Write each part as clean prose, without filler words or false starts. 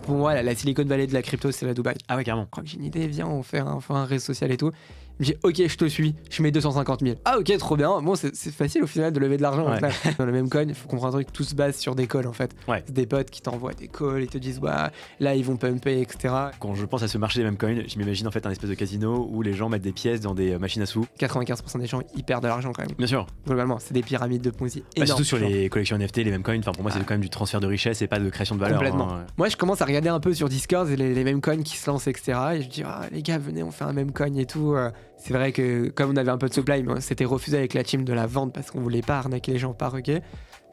pour moi, la Silicon Valley de la crypto, c'est la Dubaï. Ah ouais, carrément. Quand j'ai une idée, viens, on fait un réseau social et tout. Il me dit, ok, je te suis, je mets 250 000. Ah, ok, trop bien. Bon, c'est facile au final de lever de l'argent. Ouais. Dans le même coin, il faut comprendre un truc, tout se base sur des calls en fait. Ouais. C'est des potes qui t'envoient des calls, ils te disent, ouais, là, ils vont pumper, etc. Quand je pense à ce marché des meme coins, je m'imagine en fait un espèce de casino où les gens mettent des pièces dans des machines à sous. 95% des gens, ils perdent de l'argent quand même. Bien sûr. Globalement, c'est des pyramides de Ponzi énormes. Surtout sur les collections NFT, les meme coins. Enfin, pour moi, c'est quand même du transfert de richesse et pas de création de valeur. Complètement. Hein. Moi, je commence à regarder un peu sur Discord les meme coins qui se lancent, etc. Et je dis, les gars, venez, on fait un meme coin et tout. C'est vrai que comme on avait un peu de supply, mais c'était refusé avec la team de la vente parce qu'on voulait pas arnaquer les gens par ok.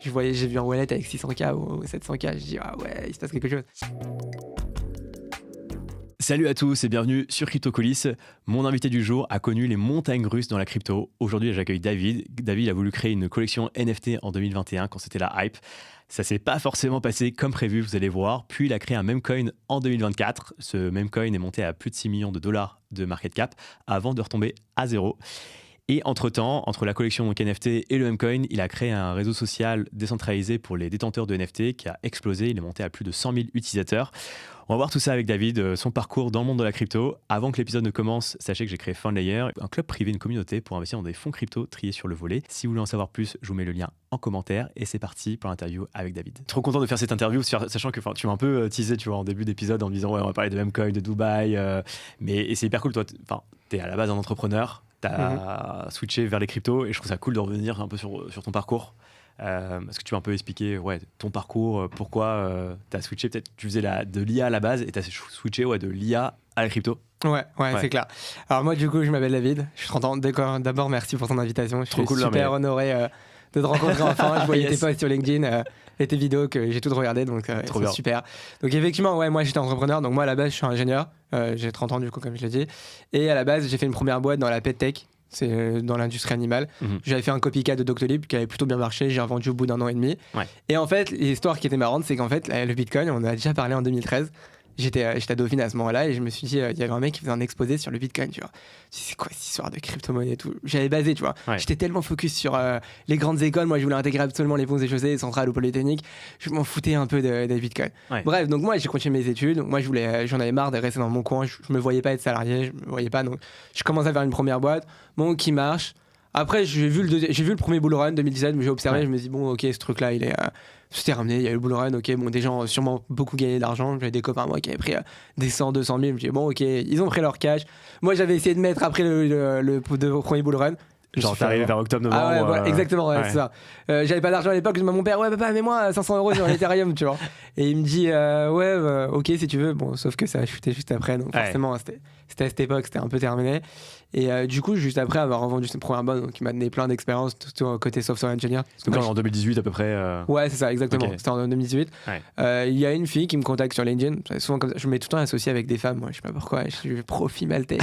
J'ai vu un wallet avec 600K ou 700K. Je dis, ah ouais, il se passe quelque chose. Salut à tous et bienvenue sur CryptoColis. Mon invité du jour a connu les montagnes russes dans la crypto. Aujourd'hui, j'accueille David. David a voulu créer une collection NFT en 2021 quand c'était la hype. Ça s'est pas forcément passé comme prévu, vous allez voir. Puis il a créé un meme coin en 2024. Ce meme coin est monté à plus de 6 millions de dollars de market cap avant de retomber à zéro. Et entre-temps, entre la collection NFT et le meme-coin, il a créé un réseau social décentralisé pour les détenteurs de NFT qui a explosé. Il est monté à plus de 100 000 utilisateurs. On va voir tout ça avec David, son parcours dans le monde de la crypto. Avant que l'épisode ne commence, sachez que j'ai créé FundLayer, un club privé, une communauté pour investir dans des fonds crypto triés sur le volet. Si vous voulez en savoir plus, je vous mets le lien en commentaire. Et c'est parti pour l'interview avec David. Trop content de faire cette interview, sachant que tu m'as un peu teasé en début d'épisode en me disant ouais, on va parler de meme-coin, de Dubaï. Et c'est hyper cool, toi, t'es à la base un entrepreneur. T'as switché vers les cryptos et je trouve ça cool de revenir un peu sur ton parcours. Est-ce que tu vas un peu expliquer ton parcours, pourquoi t'as switché, peut-être tu faisais de l'IA à la base et t'as switché de l'IA à la crypto. Ouais, c'est clair. Alors moi du coup je m'appelle David, je suis 30 ans. D'abord merci pour ton invitation, je suis super honoré de te rencontrer enfin. Je voyais tes posts sur LinkedIn et tes vidéos que j'ai toutes regardées, donc c'est super. Donc effectivement, moi j'étais entrepreneur, donc moi à la base je suis ingénieur, j'ai 30 ans du coup comme je l'ai dit, et à la base j'ai fait une première boîte dans la PetTech, c'est dans l'industrie animale. J'avais fait un copycat de Doctolib qui avait plutôt bien marché, j'ai revendu au bout d'1 an et demi. Et en fait l'histoire qui était marrante, c'est qu'en fait le Bitcoin, on en a déjà parlé en 2013. J'étais à Dauphine à ce moment-là et je me suis dit, il y avait un mec qui faisait un exposé sur le Bitcoin, tu vois. C'est quoi cette histoire de crypto-monnaie et tout. J'avais basé, tu vois. J'étais tellement focus sur les grandes écoles. Moi, je voulais intégrer absolument les ponts et chaussées, centrales ou polytechniques. Je m'en foutais un peu des Bitcoins. Bref, donc moi, j'ai continué mes études. Donc moi, j'en avais marre de rester dans mon coin. Je me voyais pas être salarié, je me voyais pas. Donc, je commence à faire une première boîte, qui marche. Après, j'ai vu le premier bull run 2017, mais j'ai observé, je me dis, bon, ok, ce truc-là, il est. C'était ramené, il y a eu le bull run, ok, bon, des gens ont sûrement beaucoup gagné d'argent. J'avais des copains à moi qui avaient pris des 100, 200 000. Je me dis, bon, ok, ils ont pris leur cash. Moi, j'avais essayé de mettre après le premier bull run. Genre, t'es arrivé vers octobre-novembre. Ah ouais, voilà, exactement, c'est ça. J'avais pas d'argent à l'époque, je dis à mon père, ouais, papa, mets-moi 500 € sur l'Ethereum, tu vois. Et il me dit, ok, si tu veux. Bon, sauf que ça a chuté juste après, donc forcément, c'était à cette époque, c'était un peu terminé. Et du coup, juste après avoir revendu cette première boîte, donc il m'a donné plein d'expériences, surtout côté software engineer. Donc en 2018 à peu près. Ouais, c'est ça, exactement. Okay. C'était en 2018. Il y a une fille qui me contacte sur LinkedIn. Souvent comme ça, je me mets tout le temps associé avec des femmes. Moi, je sais pas pourquoi. Je suis profil maltais.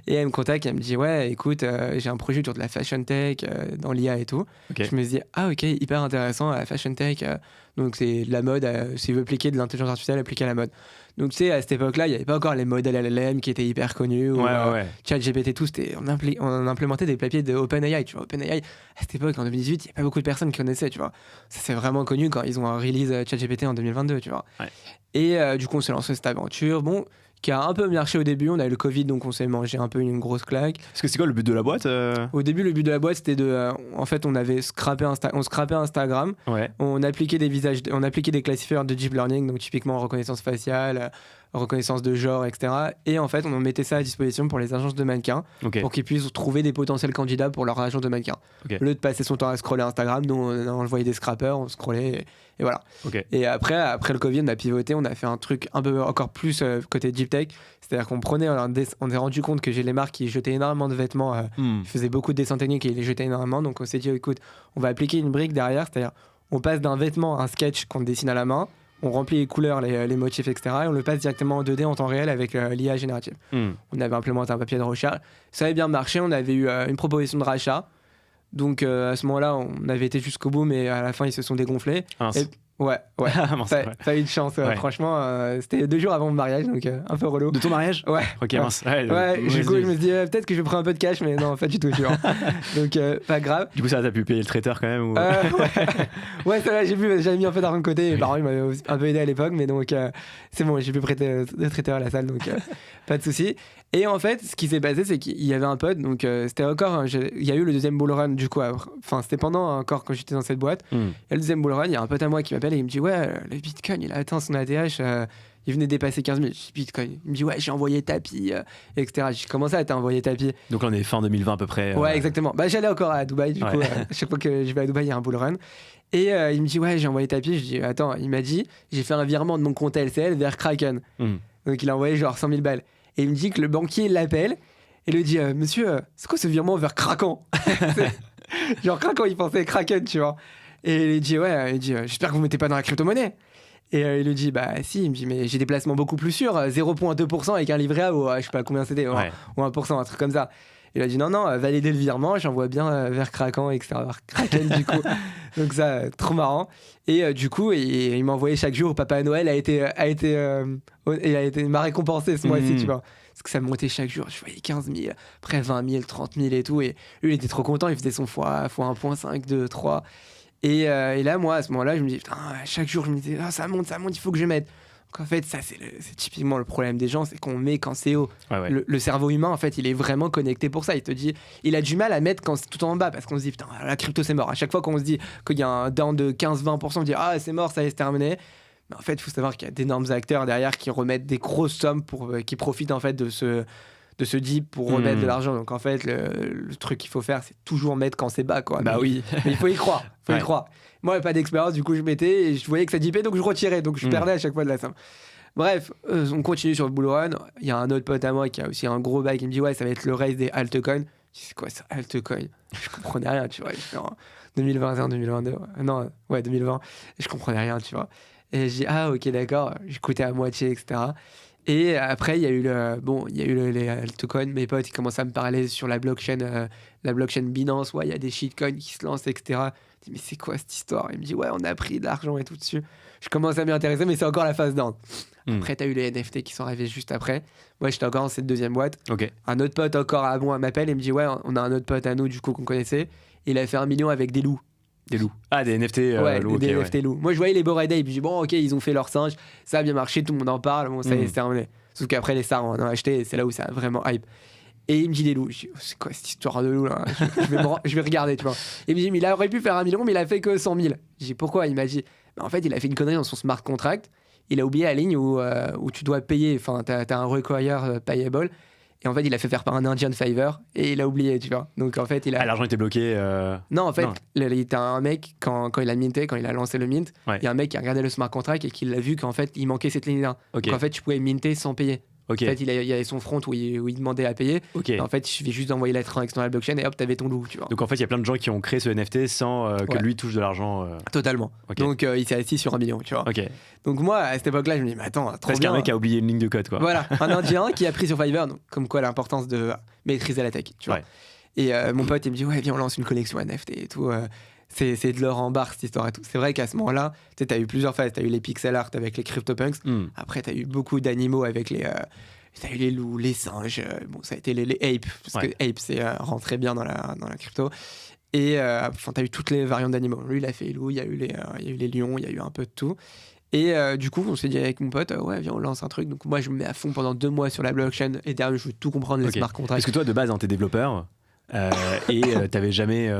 Et elle me contacte, elle me dit, ouais, écoute, j'ai un projet autour de la fashion tech, dans l'IA et tout. Je me dis, ah ok, hyper intéressant, la fashion tech. Donc c'est de la mode, si vous appliquer de l'intelligence artificielle appliquée à la mode. Donc tu sais, à cette époque-là, il n'y avait pas encore les modèles LLM qui étaient hyper connus, ou ChatGPT, tout. On implémentait des papiers de OpenAI, tu vois. OpenAI, à cette époque, en 2018, il n'y a pas beaucoup de personnes qui connaissaient, tu vois. Ça c'est vraiment connu quand ils ont un release ChatGPT en 2022, tu vois. Et du coup, on s'est lancé cette aventure, qui a un peu marché au début. On a eu le Covid, donc on s'est mangé un peu une grosse claque. Parce que c'est quoi le but de la boîte Au début, le but de la boîte, c'était en fait, on avait scrappé Instagram. On appliquait des classifieurs de deep learning, donc typiquement reconnaissance faciale, reconnaissance de genre, etc. Et en fait, on mettait ça à disposition pour les agences de mannequins, pour qu'ils puissent trouver des potentiels candidats pour leur agence de mannequins. Au lieu de passer son temps à scroller Instagram, nous, on voyait des scrappers, on scrollait, et voilà. Et après le Covid, on a pivoté, on a fait un truc un peu encore plus côté deep tech. C'est-à-dire qu'on on s'est rendu compte que j'ai les marques qui jetaient énormément de vêtements, faisaient beaucoup de dessins techniques et ils les jetaient énormément. Donc on s'est dit, écoute, on va appliquer une brique derrière, c'est-à-dire on passe d'un vêtement à un sketch qu'on dessine à la main, on remplit les couleurs, les motifs, etc. Et on le passe directement en 2D en temps réel avec l'IA générative. On avait implémenté un papier de recherche. Ça avait bien marché, on avait eu une proposition de rachat. Donc à ce moment-là, on avait été jusqu'au bout, mais à la fin, ils se sont dégonflés. Ouais. Ça a eu de chance. Franchement, c'était 2 jours avant mon mariage, donc un peu relou. De ton mariage? Ouais. Ok, mince. Du coup, je me suis dit, peut-être que je prends un peu de cash, mais non, pas du tout, tu vois. Donc, pas grave. Du coup, ça, t'as pu payer le traiteur quand même ou... Ouais, ça va, j'avais mis un peu d'argent de côté. Mes parents, ils m'avaient un peu aidé à l'époque, mais donc, c'est bon, j'ai pu prêter le traiteur à la salle, donc pas de souci. Et en fait, ce qui s'est passé, c'est qu'il y avait un pote, donc c'était encore. Il y a eu le deuxième bull run, du coup, enfin, c'était pendant encore quand j'étais dans cette boîte. Et le deuxième bull run, il y a un pote à moi qui m'appelle et il me dit, ouais, le Bitcoin, il a atteint son ATH, il venait de dépasser 15 000. Je dis, Bitcoin. Il me dit, ouais, j'ai envoyé tapis, etc. J'ai commencé à t'envoyer tapis. Donc là, on est fin 2020 à peu près. Ouais, exactement. Bah, j'allais encore à Dubaï, du coup, à chaque fois que je vais à Dubaï, il y a un bull run. Et il me dit, ouais, j'ai envoyé tapis. Je dis, attends, il m'a dit, j'ai fait un virement de mon compte LCL vers Kraken. Donc il a envoyé genre 100 000 balles. Et il me dit que le banquier l'appelle et lui dit, monsieur, c'est quoi ce virement vers Kraken? Genre Kraken, il pensait Kraken, tu vois. Et il dit, j'espère que vous mettez pas dans la crypto-monnaie. Et il lui dit, bah si, il me dit, mais j'ai des placements beaucoup plus sûrs, 0,2% avec un livret A, ou je sais pas combien c'était, ou 1%, un truc comme ça. Il a dit, non, validez le virement, j'envoie bien vers Kraken, etc. Vers Kraken, du coup. Donc ça, trop marrant. Et du coup, il m'a envoyé chaque jour, Papa Noël m'a récompensé ce mois-ci, tu vois. Parce que ça montait chaque jour, je voyais 15 000, après 20 000, 30 000 et tout. Et lui, il était trop content, il faisait son fois 1.5, 2, 3. Et là, moi, à ce moment-là, je me dis, putain, chaque jour, je me disais, ça monte, il faut que je mette. Donc en fait, ça, c'est typiquement le problème des gens, c'est qu'on met quand c'est haut. Le cerveau humain, en fait, il est vraiment connecté pour ça. Il te dit, il a du mal à mettre quand c'est tout en bas, parce qu'on se dit, putain, la crypto, c'est mort. À chaque fois qu'on se dit qu'il y a un down de 15-20%, on dit, c'est mort, ça y est, c'est terminé. Mais en fait, il faut savoir qu'il y a d'énormes acteurs derrière qui remettent des grosses sommes qui profitent en fait de ce dip pour remettre de l'argent. Donc en fait, le truc qu'il faut faire, c'est toujours mettre quand c'est bas, quoi. Bah oui. Mais il faut y croire. Y croire. Moi, j'avais pas d'expérience, du coup, je mettais et je voyais que ça dipait, donc je retirais. Donc je perdais à chaque fois de la somme. Bref, on continue sur le bull run. Il y a un autre pote à moi qui a aussi un gros bail qui me dit, ouais, ça va être le race des altcoins. Je dis, c'est quoi ça, altcoin? Je comprenais rien, tu vois. En 2021, 2022. Non, ouais, 2020. Et je comprenais rien, tu vois. Et j'ai dit, ok, d'accord. J'écoutais à moitié, etc. Et après, il y a eu les altcoins. Mes potes, ils commencent à me parler sur la blockchain Binance. Ouais, il y a des shitcoins qui se lancent, etc. Je dis, mais c'est quoi cette histoire? Il me dit, ouais, on a pris de l'argent et tout dessus. Je commence à m'y intéresser, mais c'est encore la phase down. Après, tu as eu les NFT qui sont arrivés juste après. Moi, j'étais encore dans cette deuxième boîte. Un autre pote encore à moi m'appelle et me dit, ouais, on a un autre pote à nous, du coup, qu'on connaissait. Il a fait 1 million avec des loups. Des loups. Ah, des NFT loups. Des NFT loups. Moi, je voyais les Bored Ape. Je dis, bon, ok, ils ont fait leur singe. Ça a bien marché, tout le monde en parle. Bon, ça y est, c'est terminé. Sauf qu'après, les stars, on en a acheté et c'est là où ça a vraiment hype. Et il me dit des loups. Je dis, c'est quoi cette histoire de loups là? Je vais regarder, tu vois. Et il me dit, mais il aurait pu faire 1 million, mais il a fait que 100 000. Je dis, pourquoi? Il m'a dit, en fait, il a fait une connerie dans son smart contract. Il a oublié la ligne où tu dois payer. Enfin, t'as un require payable. Et en fait, il a fait faire par un Indian Fiverr et il a oublié, tu vois. Donc en fait, l'argent était bloqué. Non, en fait, t'as un mec quand il a minté, quand il a lancé le mint, il y a un mec qui a regardé le smart contract et qui l'a vu qu'en fait, il manquait cette ligne-là. Donc en fait, tu pouvais minter sans payer. En fait, il y avait son front où il demandait à payer. En fait, il suffit juste d'envoyer la transaction dans la blockchain et hop, t'avais ton loup, tu vois. Donc en fait, il y a plein de gens qui ont créé ce NFT sans que lui touche de l'argent. Totalement. Donc il s'est assis sur 1 million, tu vois. Donc moi, à cette époque-là, je me dis, mais attends, trop parce bien. Qu'un mec a oublié une ligne de code, quoi. Voilà, un Indien qui a pris sur Fiverr, donc comme quoi l'importance de maîtriser la tech, tu vois. Et mon pote, il me dit, ouais, viens, on lance une collection NFT et tout. C'est de l'or en barre, cette histoire et tout. C'est vrai qu'à ce moment-là, tu sais, t'as eu plusieurs phases. T'as eu les pixel art avec les CryptoPunks. Après, t'as eu beaucoup d'animaux avec les... T'as eu les loups, les singes, ça a été les apes, parce que ape, c'est rentré bien dans la crypto. Et t'as eu toutes les variantes d'animaux. Lui, il a fait les loups, il y a eu les lions, il y a eu un peu de tout. Et du coup, on s'est dit avec mon pote, ouais, viens, on lance un truc. Donc moi, je me mets à fond pendant 2 mois sur la blockchain et derrière, je veux tout comprendre, les smart contracts. Parce que toi, de base, t'es développeur. Et t'avais jamais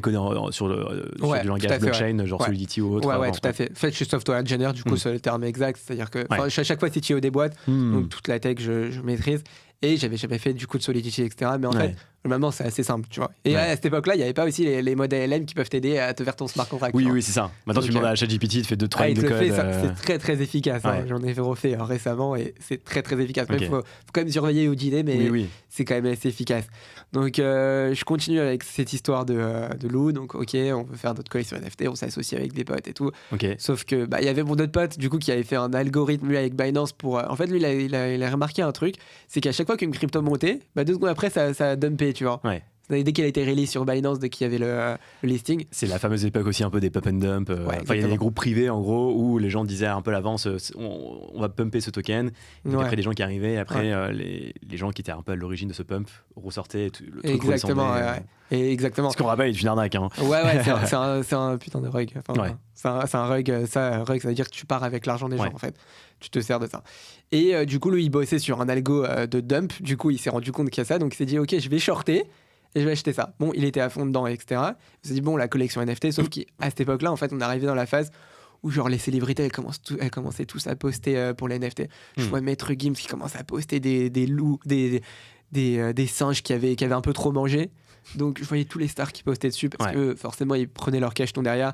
codé sur du langage blockchain, genre Solidity ou autre. Ouais, tout à fait. En fait, je suis software engineer, du coup, c'est le terme exact. C'est-à-dire que à chaque fois, c'est CEO des boîtes, donc toute la tech, je maîtrise. Et j'avais jamais fait du coup de Solidity, etc. Mais en fait, normalement, c'est assez simple, tu vois. Et à cette époque-là, il n'y avait pas aussi les modèles LM qui peuvent t'aider à te faire ton smart contract. Oui, c'est ça. Maintenant, tu demandes à ChatGPT, il te fait 2-3 lignes de code. C'est très, très efficace. J'en ai refait récemment et c'est très, très efficace. Il faut quand même surveiller ou dîner, mais c'est quand même assez efficace. Donc, je continue avec cette histoire de loup. Donc, ok, on veut faire notre collection NFT, on s'associe avec des potes et tout. Sauf que il y avait mon autre pote, du coup, qui avait fait un algorithme lui avec Binance pour. En fait, lui, il a remarqué un truc, c'est qu'à chaque fois qu'une crypto montait, 2 secondes après, ça dumpait, tu vois. Dès qu'elle a été release sur Binance, dès qu'il y avait le listing. C'est la fameuse époque aussi un peu des pump and dump. Il y a des groupes privés en gros où les gens disaient un peu à l'avance on va pumper ce token. Et après des gens qui arrivaient, après les gens qui étaient un peu à l'origine de ce pump ressortaient et le truc exactement. Exactement. Ce qu'on rappelle est une arnaque. Hein. C'est un putain de rug. C'est un rug. Ça veut dire que tu pars avec l'argent des gens en fait. Tu te sers de ça. Et du coup, lui, il bossait sur un algo de dump. Du coup, il s'est rendu compte qu'il y a ça. Donc, il s'est dit, OK, je vais shorter et je vais acheter ça. Bon, il était à fond dedans, etc. Il s'est dit, bon, la collection NFT. Sauf qu'à cette époque-là, en fait, on est arrivé dans la phase où, genre, les célébrités, elles commençaient tous à poster pour les NFT. Je vois Maître Gims qui commence à poster des loups, des singes qui avaient un peu trop mangé. Donc, je voyais tous les stars qui postaient dessus parce que forcément, ils prenaient leur cacheton derrière.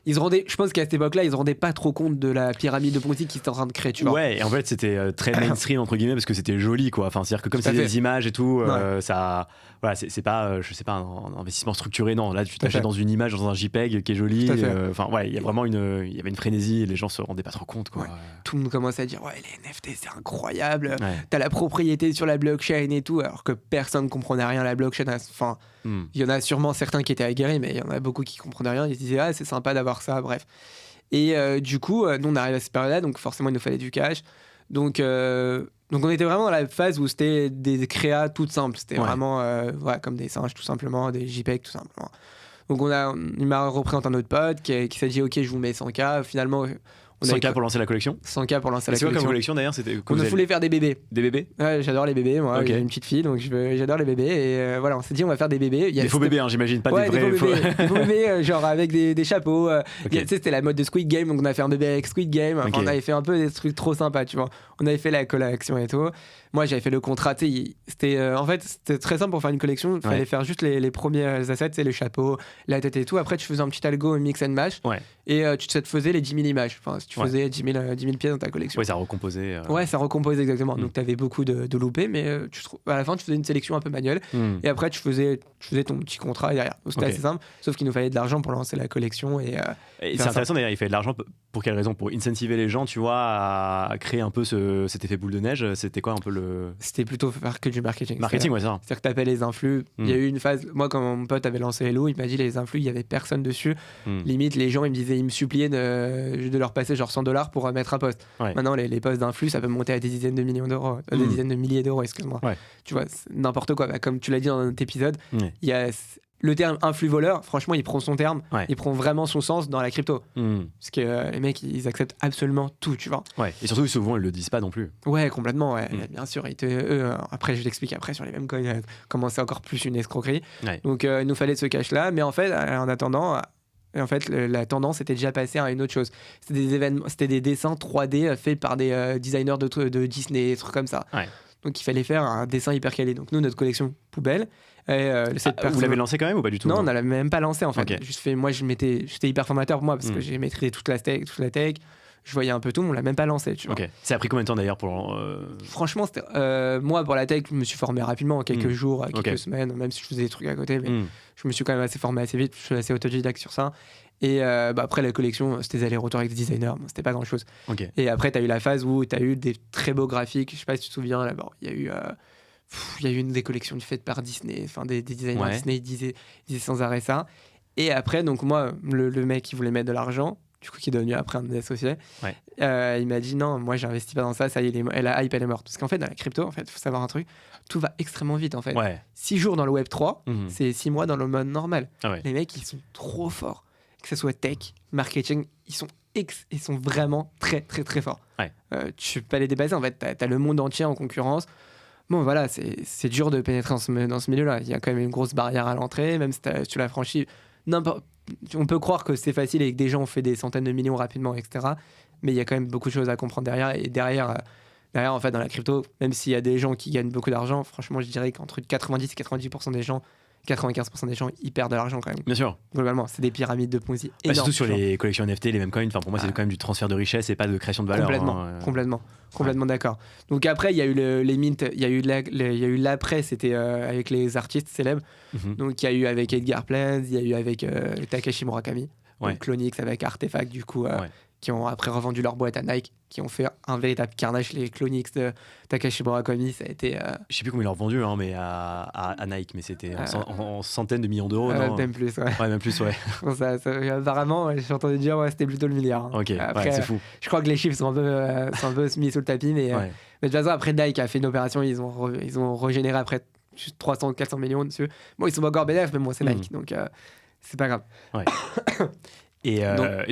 Je pense qu'à cette époque-là, ils se rendaient pas trop compte de la pyramide de Ponzi qu'ils étaient en train de créer, tu vois. Ouais, et en fait, c'était très mainstream entre guillemets parce que c'était joli, quoi. Enfin, c'est-à-dire que comme c'est des images et tout, ça, voilà, c'est pas, je sais pas, un investissement structuré. Non, là, tu t'achètes dans une image, dans un JPEG qui est joli. Enfin, il y a vraiment il y avait une frénésie et les gens se rendaient pas trop compte, quoi. Ouais. Tout le monde commençait à dire, les NFT, c'est incroyable. T'as la propriété sur la blockchain et tout, alors que personne comprenait rien à la blockchain. Enfin, il y en a sûrement certains qui étaient aguerris, mais il y en a beaucoup qui comprenaient rien. Ils se disaient, c'est sympa d'avoir ça, bref. Et du coup, nous on arrive à cette période-là, donc forcément il nous fallait du cash. Donc on était vraiment dans la phase où c'était des créas toutes simples. C'était vraiment comme des singes tout simplement, des JPEG tout simplement. Donc il m'a représenté un autre pote qui s'est dit ok, je vous mets 100K. Finalement, 100K pour lancer la collection. 100K pour lancer la collection. C'est quoi comme collection d'ailleurs? On voulait faire des bébés. Des bébés? Ouais, j'adore les bébés. Moi, j'ai une petite fille, donc j'adore les bébés. Et voilà, on s'est dit, on va faire des bébés. Des faux bébés, j'imagine, pas des vrais. Des faux bébés, genre avec des chapeaux. Tu sais, c'était la mode de Squid Game, donc on a fait un bébé avec Squid Game. Enfin, on avait fait un peu des trucs trop sympas, tu vois. On avait fait la collection et tout. Moi, j'avais fait le contrat. C'était en fait, c'était très simple pour faire une collection. Il fallait faire juste les premiers assets, les chapeaux, la tête et tout. Après, tu faisais un petit algo mix and match. Et tu te faisais les 10 000 images. Enfin, si tu faisais 10 000 pièces dans ta collection. Ouais, ça recomposait. Ouais, ça recomposait exactement. Donc, tu avais beaucoup de loupés, mais à la fin, tu faisais une sélection un peu manuelle. Et après, tu faisais ton petit contrat derrière. Donc, c'était assez simple. Sauf qu'il nous fallait de l'argent pour lancer la collection. Et c'est intéressant d'ailleurs, il fallait de l'argent. Pour quelle raison? Pour incentiver les gens, tu vois, à créer un peu cet effet boule de neige. C'était quoi un peu le. C'était plutôt faire que du marketing. Marketing, ouais, ça. C'est-à-dire que tu appelles les influx. Il y a eu une phase. Moi, quand mon pote avait lancé Hello, il m'a dit les influx, il y avait personne dessus. Limite, les gens, ils me suppliaient de leur passer genre $100 pour mettre un post. Maintenant, les posts d'influx, ça peut monter à des dizaines de millions d'euros, des dizaines de milliers d'euros, excuse-moi. Tu vois, c'est n'importe quoi. Comme tu l'as dit dans notre épisode, il y a le terme influx voleur. Franchement, il prend son terme, il prend vraiment son sens dans la crypto. Parce que les mecs, ils acceptent absolument tout, tu vois. Et surtout, souvent, ils le disent pas non plus. Ouais, complètement. Bien sûr. Après, je t'explique après sur les mêmes coins comment c'est encore plus une escroquerie. Donc, il nous fallait ce cash-là. Mais en fait, en attendant. En fait, la tendance était déjà passée à une autre chose. C'était des dessins 3D faits par des designers de Disney, des trucs comme ça. Donc, il fallait faire un dessin hyper quali. Donc, nous, notre collection poubelle. Vous l'avez lancé quand même ou pas du tout? Non, on ne l'avait même pas lancé en fait. Moi, j'étais hyper formateur pour moi parce que j'ai maîtrisé toute la tech. Je voyais un peu tout, mais on l'a même pas lancé. Tu vois. Ça a pris combien de temps d'ailleurs pour. Franchement, moi pour la tech, je me suis formé rapidement, en quelques jours, quelques semaines, même si je faisais des trucs à côté. Mais je me suis quand même assez formé assez vite. Je suis assez autodidacte sur ça. Et après la collection, c'était des allers-retours avec des designers. Bon, c'était pas grand chose. Et après, tu as eu la phase où tu as eu des très beaux graphiques. Je sais pas si tu te souviens, là-bas, il y a eu une des collections faites par Disney, enfin des designers Disney, ils disaient sans arrêt ça. Et après, donc moi, le mec qui voulait mettre de l'argent, du coup qui est devenu après un de mes associés, il m'a dit non, moi j'investis pas dans ça, y est, la hype elle est morte. Parce qu'en fait dans la crypto, en fait, faut savoir un truc, tout va extrêmement vite en fait. 6 jours dans le Web 3, c'est 6 mois dans le mode normal. Les mecs ils sont trop forts, que ce soit tech, marketing, ils sont vraiment très très très forts. Tu peux pas les dépasser en fait, t'as le monde entier en concurrence. Bon voilà, c'est dur de pénétrer dans ce milieu-là. Il y a quand même une grosse barrière à l'entrée, même si tu l'as franchi. On peut croire que c'est facile et que des gens ont fait des centaines de millions rapidement, etc. Mais il y a quand même beaucoup de choses à comprendre derrière. Et derrière en fait, dans la crypto, même s'il y a des gens qui gagnent beaucoup d'argent, franchement, je dirais qu'entre 90 et 90% des gens, 95% des gens, ils perdent de l'argent quand même. Bien sûr. Globalement, c'est des pyramides de Ponzi énormes. Surtout sur les collections NFT, les mêmes coins. Enfin, pour moi, c'est quand même du transfert de richesse et pas de création de valeur. Complètement d'accord. Donc après, il y a eu les mints, il y a eu l'après, c'était avec les artistes célèbres. Donc il y a eu avec Edgar Plains, il y a eu avec Takashi Murakami, donc Clonix avec Artefact du coup, qui ont après revendu leur boîte à Nike, qui ont fait un véritable carnage. Les Clonix de Takashi Murakami, ça a été... Je sais plus combien ils l'ont vendu, hein, mais à Nike, mais c'était en centaines de millions d'euros. Même plus, ouais. Même plus, ouais. Apparemment, j'ai entendu dire c'était plutôt le milliard. Hein. Ok, après, c'est fou. Je crois que les chiffres sont un peu mis sous le tapis, mais de toute façon, après Nike a fait une opération, ils ont régénéré après 300-400 millions dessus. Bon, ils sont pas encore bénéfices, mais bon, c'est Nike, donc c'est pas grave. Ouais. Et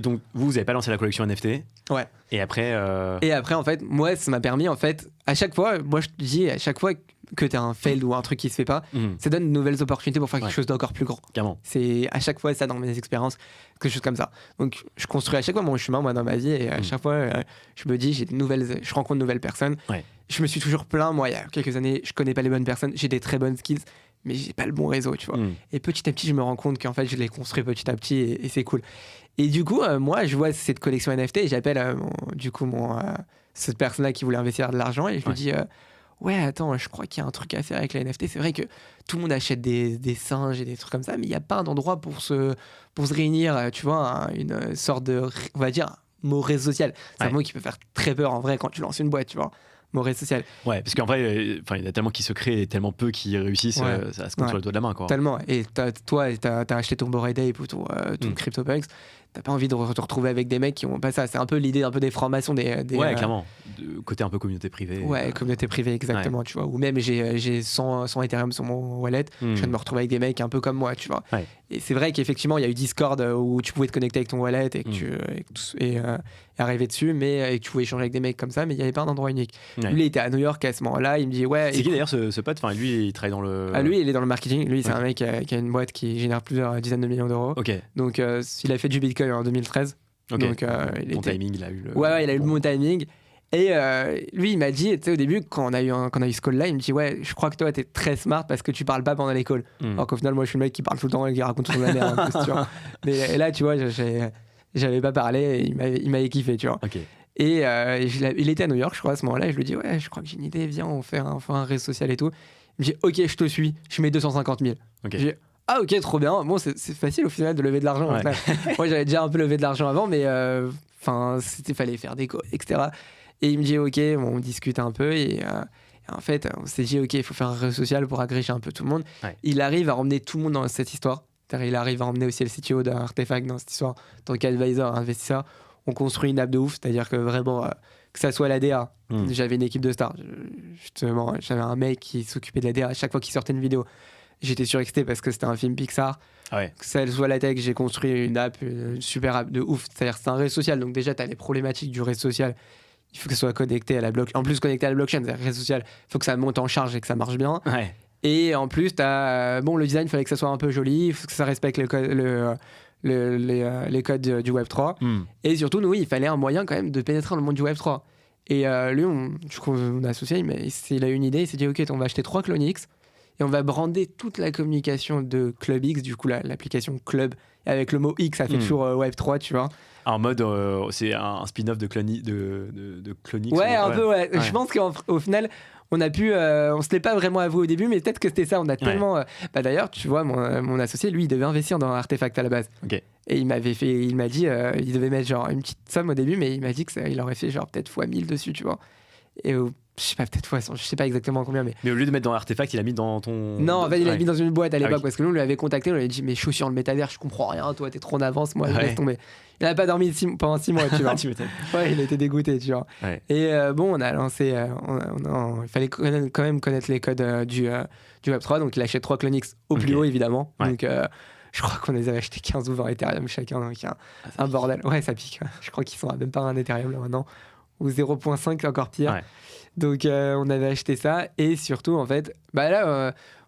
donc, vous n'avez pas lancé la collection NFT. Ouais. Et après, en fait, moi, ça m'a permis, en fait, à chaque fois, moi, je te dis, à chaque fois que tu as un fail ou un truc qui se fait pas, ça donne de nouvelles opportunités pour faire quelque chose d'encore plus grand. Carrément. C'est à chaque fois ça dans mes expériences, quelque chose comme ça. Donc, je construis à chaque fois mon chemin, moi, dans ma vie, et à chaque fois, je me dis, je rencontre de nouvelles personnes. Ouais. Je me suis toujours plaint, moi, il y a quelques années, je connais pas les bonnes personnes, j'ai des très bonnes skills, mais j'ai pas le bon réseau, tu vois. Et petit à petit, je me rends compte qu'en fait, je l'ai construit petit à petit, et c'est cool. Et du coup, moi, je vois cette collection NFT et j'appelle cette personne-là qui voulait investir de l'argent et je lui dis ouais, attends, je crois qu'il y a un truc à faire avec les NFT. C'est vrai que tout le monde achète des singes et des trucs comme ça, mais il n'y a pas un endroit pour se réunir, tu vois, une sorte de, on va dire, mot réseau social. C'est un mot qui peut faire très peur en vrai quand tu lances une boîte, tu vois. Mauvais social. Ouais, parce qu'en vrai, il y a tellement qui se créent et tellement peu qui réussissent, ça se compte sur le doigt de la main, quoi. Tellement. Et toi, t'as acheté ton Bored Ape ou ton CryptoPunks, t'as pas envie de te retrouver avec des mecs qui ont pas ça. C'est un peu l'idée un peu des francs-maçons des clairement. Côté un peu communauté privée. Ouais, communauté privée, exactement, tu vois. Ou même j'ai 100 Ethereum sur mon wallet, je viens de me retrouver avec des mecs un peu comme moi, tu vois. Ouais. Et c'est vrai qu'effectivement, il y a eu Discord où tu pouvais te connecter avec ton wallet et arriver dessus, et que tu pouvais échanger avec des mecs comme ça, mais il n'y avait pas un endroit unique. Ouais. Lui, il était à New York à ce moment-là, il me dit ouais. C'est qui d'ailleurs ce pote? Enfin, lui, il travaille dans le. Lui, il est dans le marketing. Lui, c'est un mec qui a une boîte qui génère plusieurs dizaines de millions d'euros. Okay. Donc, il a fait du Bitcoin en 2013. Okay. Donc, timing, il a eu le. Ouais, il a eu le bon timing. Et lui, il m'a dit, tu sais, au début, quand on a eu ce call-là, il me dit ouais, je crois que toi, t'es très smart parce que tu parles pas pendant les calls. Alors qu'au final, moi, je suis le mec qui parle tout le temps et qui raconte tout la merde. Tu vois. Mais là, tu vois, j'avais pas parlé et il m'avait kiffé, tu vois. Okay. Et il était à New York, je crois, à ce moment-là. Et je lui dis ouais, je crois que j'ai une idée, viens, on fait un réseau social et tout. Il me dit ok, je te suis, je mets 250 000. Okay. Je dis ah ok, trop bien. Bon, c'est facile au final de lever de l'argent. Ouais. Moi, j'avais déjà un peu levé de l'argent avant, mais fallait faire des calls, etc. Et il me dit ok, on discute un peu et en fait on s'est dit ok, il faut faire un réseau social pour agréger un peu tout le monde. Ouais. Il arrive à emmener tout le monde dans cette histoire. Il arrive à emmener aussi le CTO d'Artefact dans cette histoire, tant qu'advisor, investisseur. On construit une app de ouf, c'est-à-dire que vraiment que ça soit la DA. J'avais une équipe de stars. Justement, j'avais un mec qui s'occupait de la DA à chaque fois qu'il sortait une vidéo. J'étais surexcité parce que c'était un film Pixar. Ah ouais. Que ça soit la tech, j'ai construit une super app de ouf. C'est-à-dire c'est un réseau social, donc déjà tu as les problématiques du réseau social. Il faut que ça soit connecté à la blockchain. En plus, connecté à la blockchain, c'est-à-dire réseau social, il faut que ça monte en charge et que ça marche bien. Ouais. Et en plus, le design, il fallait que ça soit un peu joli, il faut que ça respecte les codes du Web3. Et surtout, nous, il fallait un moyen quand même de pénétrer dans le monde du Web3. Et lui, je trouve, mon associé, il a eu une idée, il s'est dit, ok, on va acheter 3 CloneX et on va brander toute la communication de ClubX, du coup, l'application Club, avec le mot X, ça fait toujours Web3, tu vois. En mode, c'est un spin-off de Clonix. Ouais, un peu, ouais. Je pense qu'au final, on se l'est pas vraiment avoué au début, mais peut-être que c'était ça. On a tellement. D'ailleurs, tu vois, mon associé, lui, il devait investir dans Artefact à la base. Okay. Et il m'a dit, il devait mettre genre une petite somme au début, mais il m'a dit qu'il aurait fait genre peut-être x1000 dessus, tu vois. Et je sais pas, peut-être je sais pas exactement combien, mais au lieu de mettre dans Artefact, il a mis dans ton. Non, en fait, il a mis dans une boîte à l'époque parce que nous, on lui avait contacté, on lui avait dit, mais je suis sur le métavers, je comprends rien, toi, t'es trop en avance, moi, laisse tomber. Il n'a pas dormi pendant 6 mois, tu vois. Ouais, il était dégoûté, tu vois. Ouais. Et on a lancé. Il fallait quand même connaître les codes du Web3, donc il achète 3 CloneX au plus haut, évidemment. Ouais. Donc, je crois qu'on les avait achetés 15 ou 20 Ethereum chacun, donc un bordel. Ouais, ça pique. Je crois qu'ils sont à même pas un Ethereum là maintenant, ou 0.5, encore pire. Ouais. Donc, on avait acheté ça, et surtout, en fait,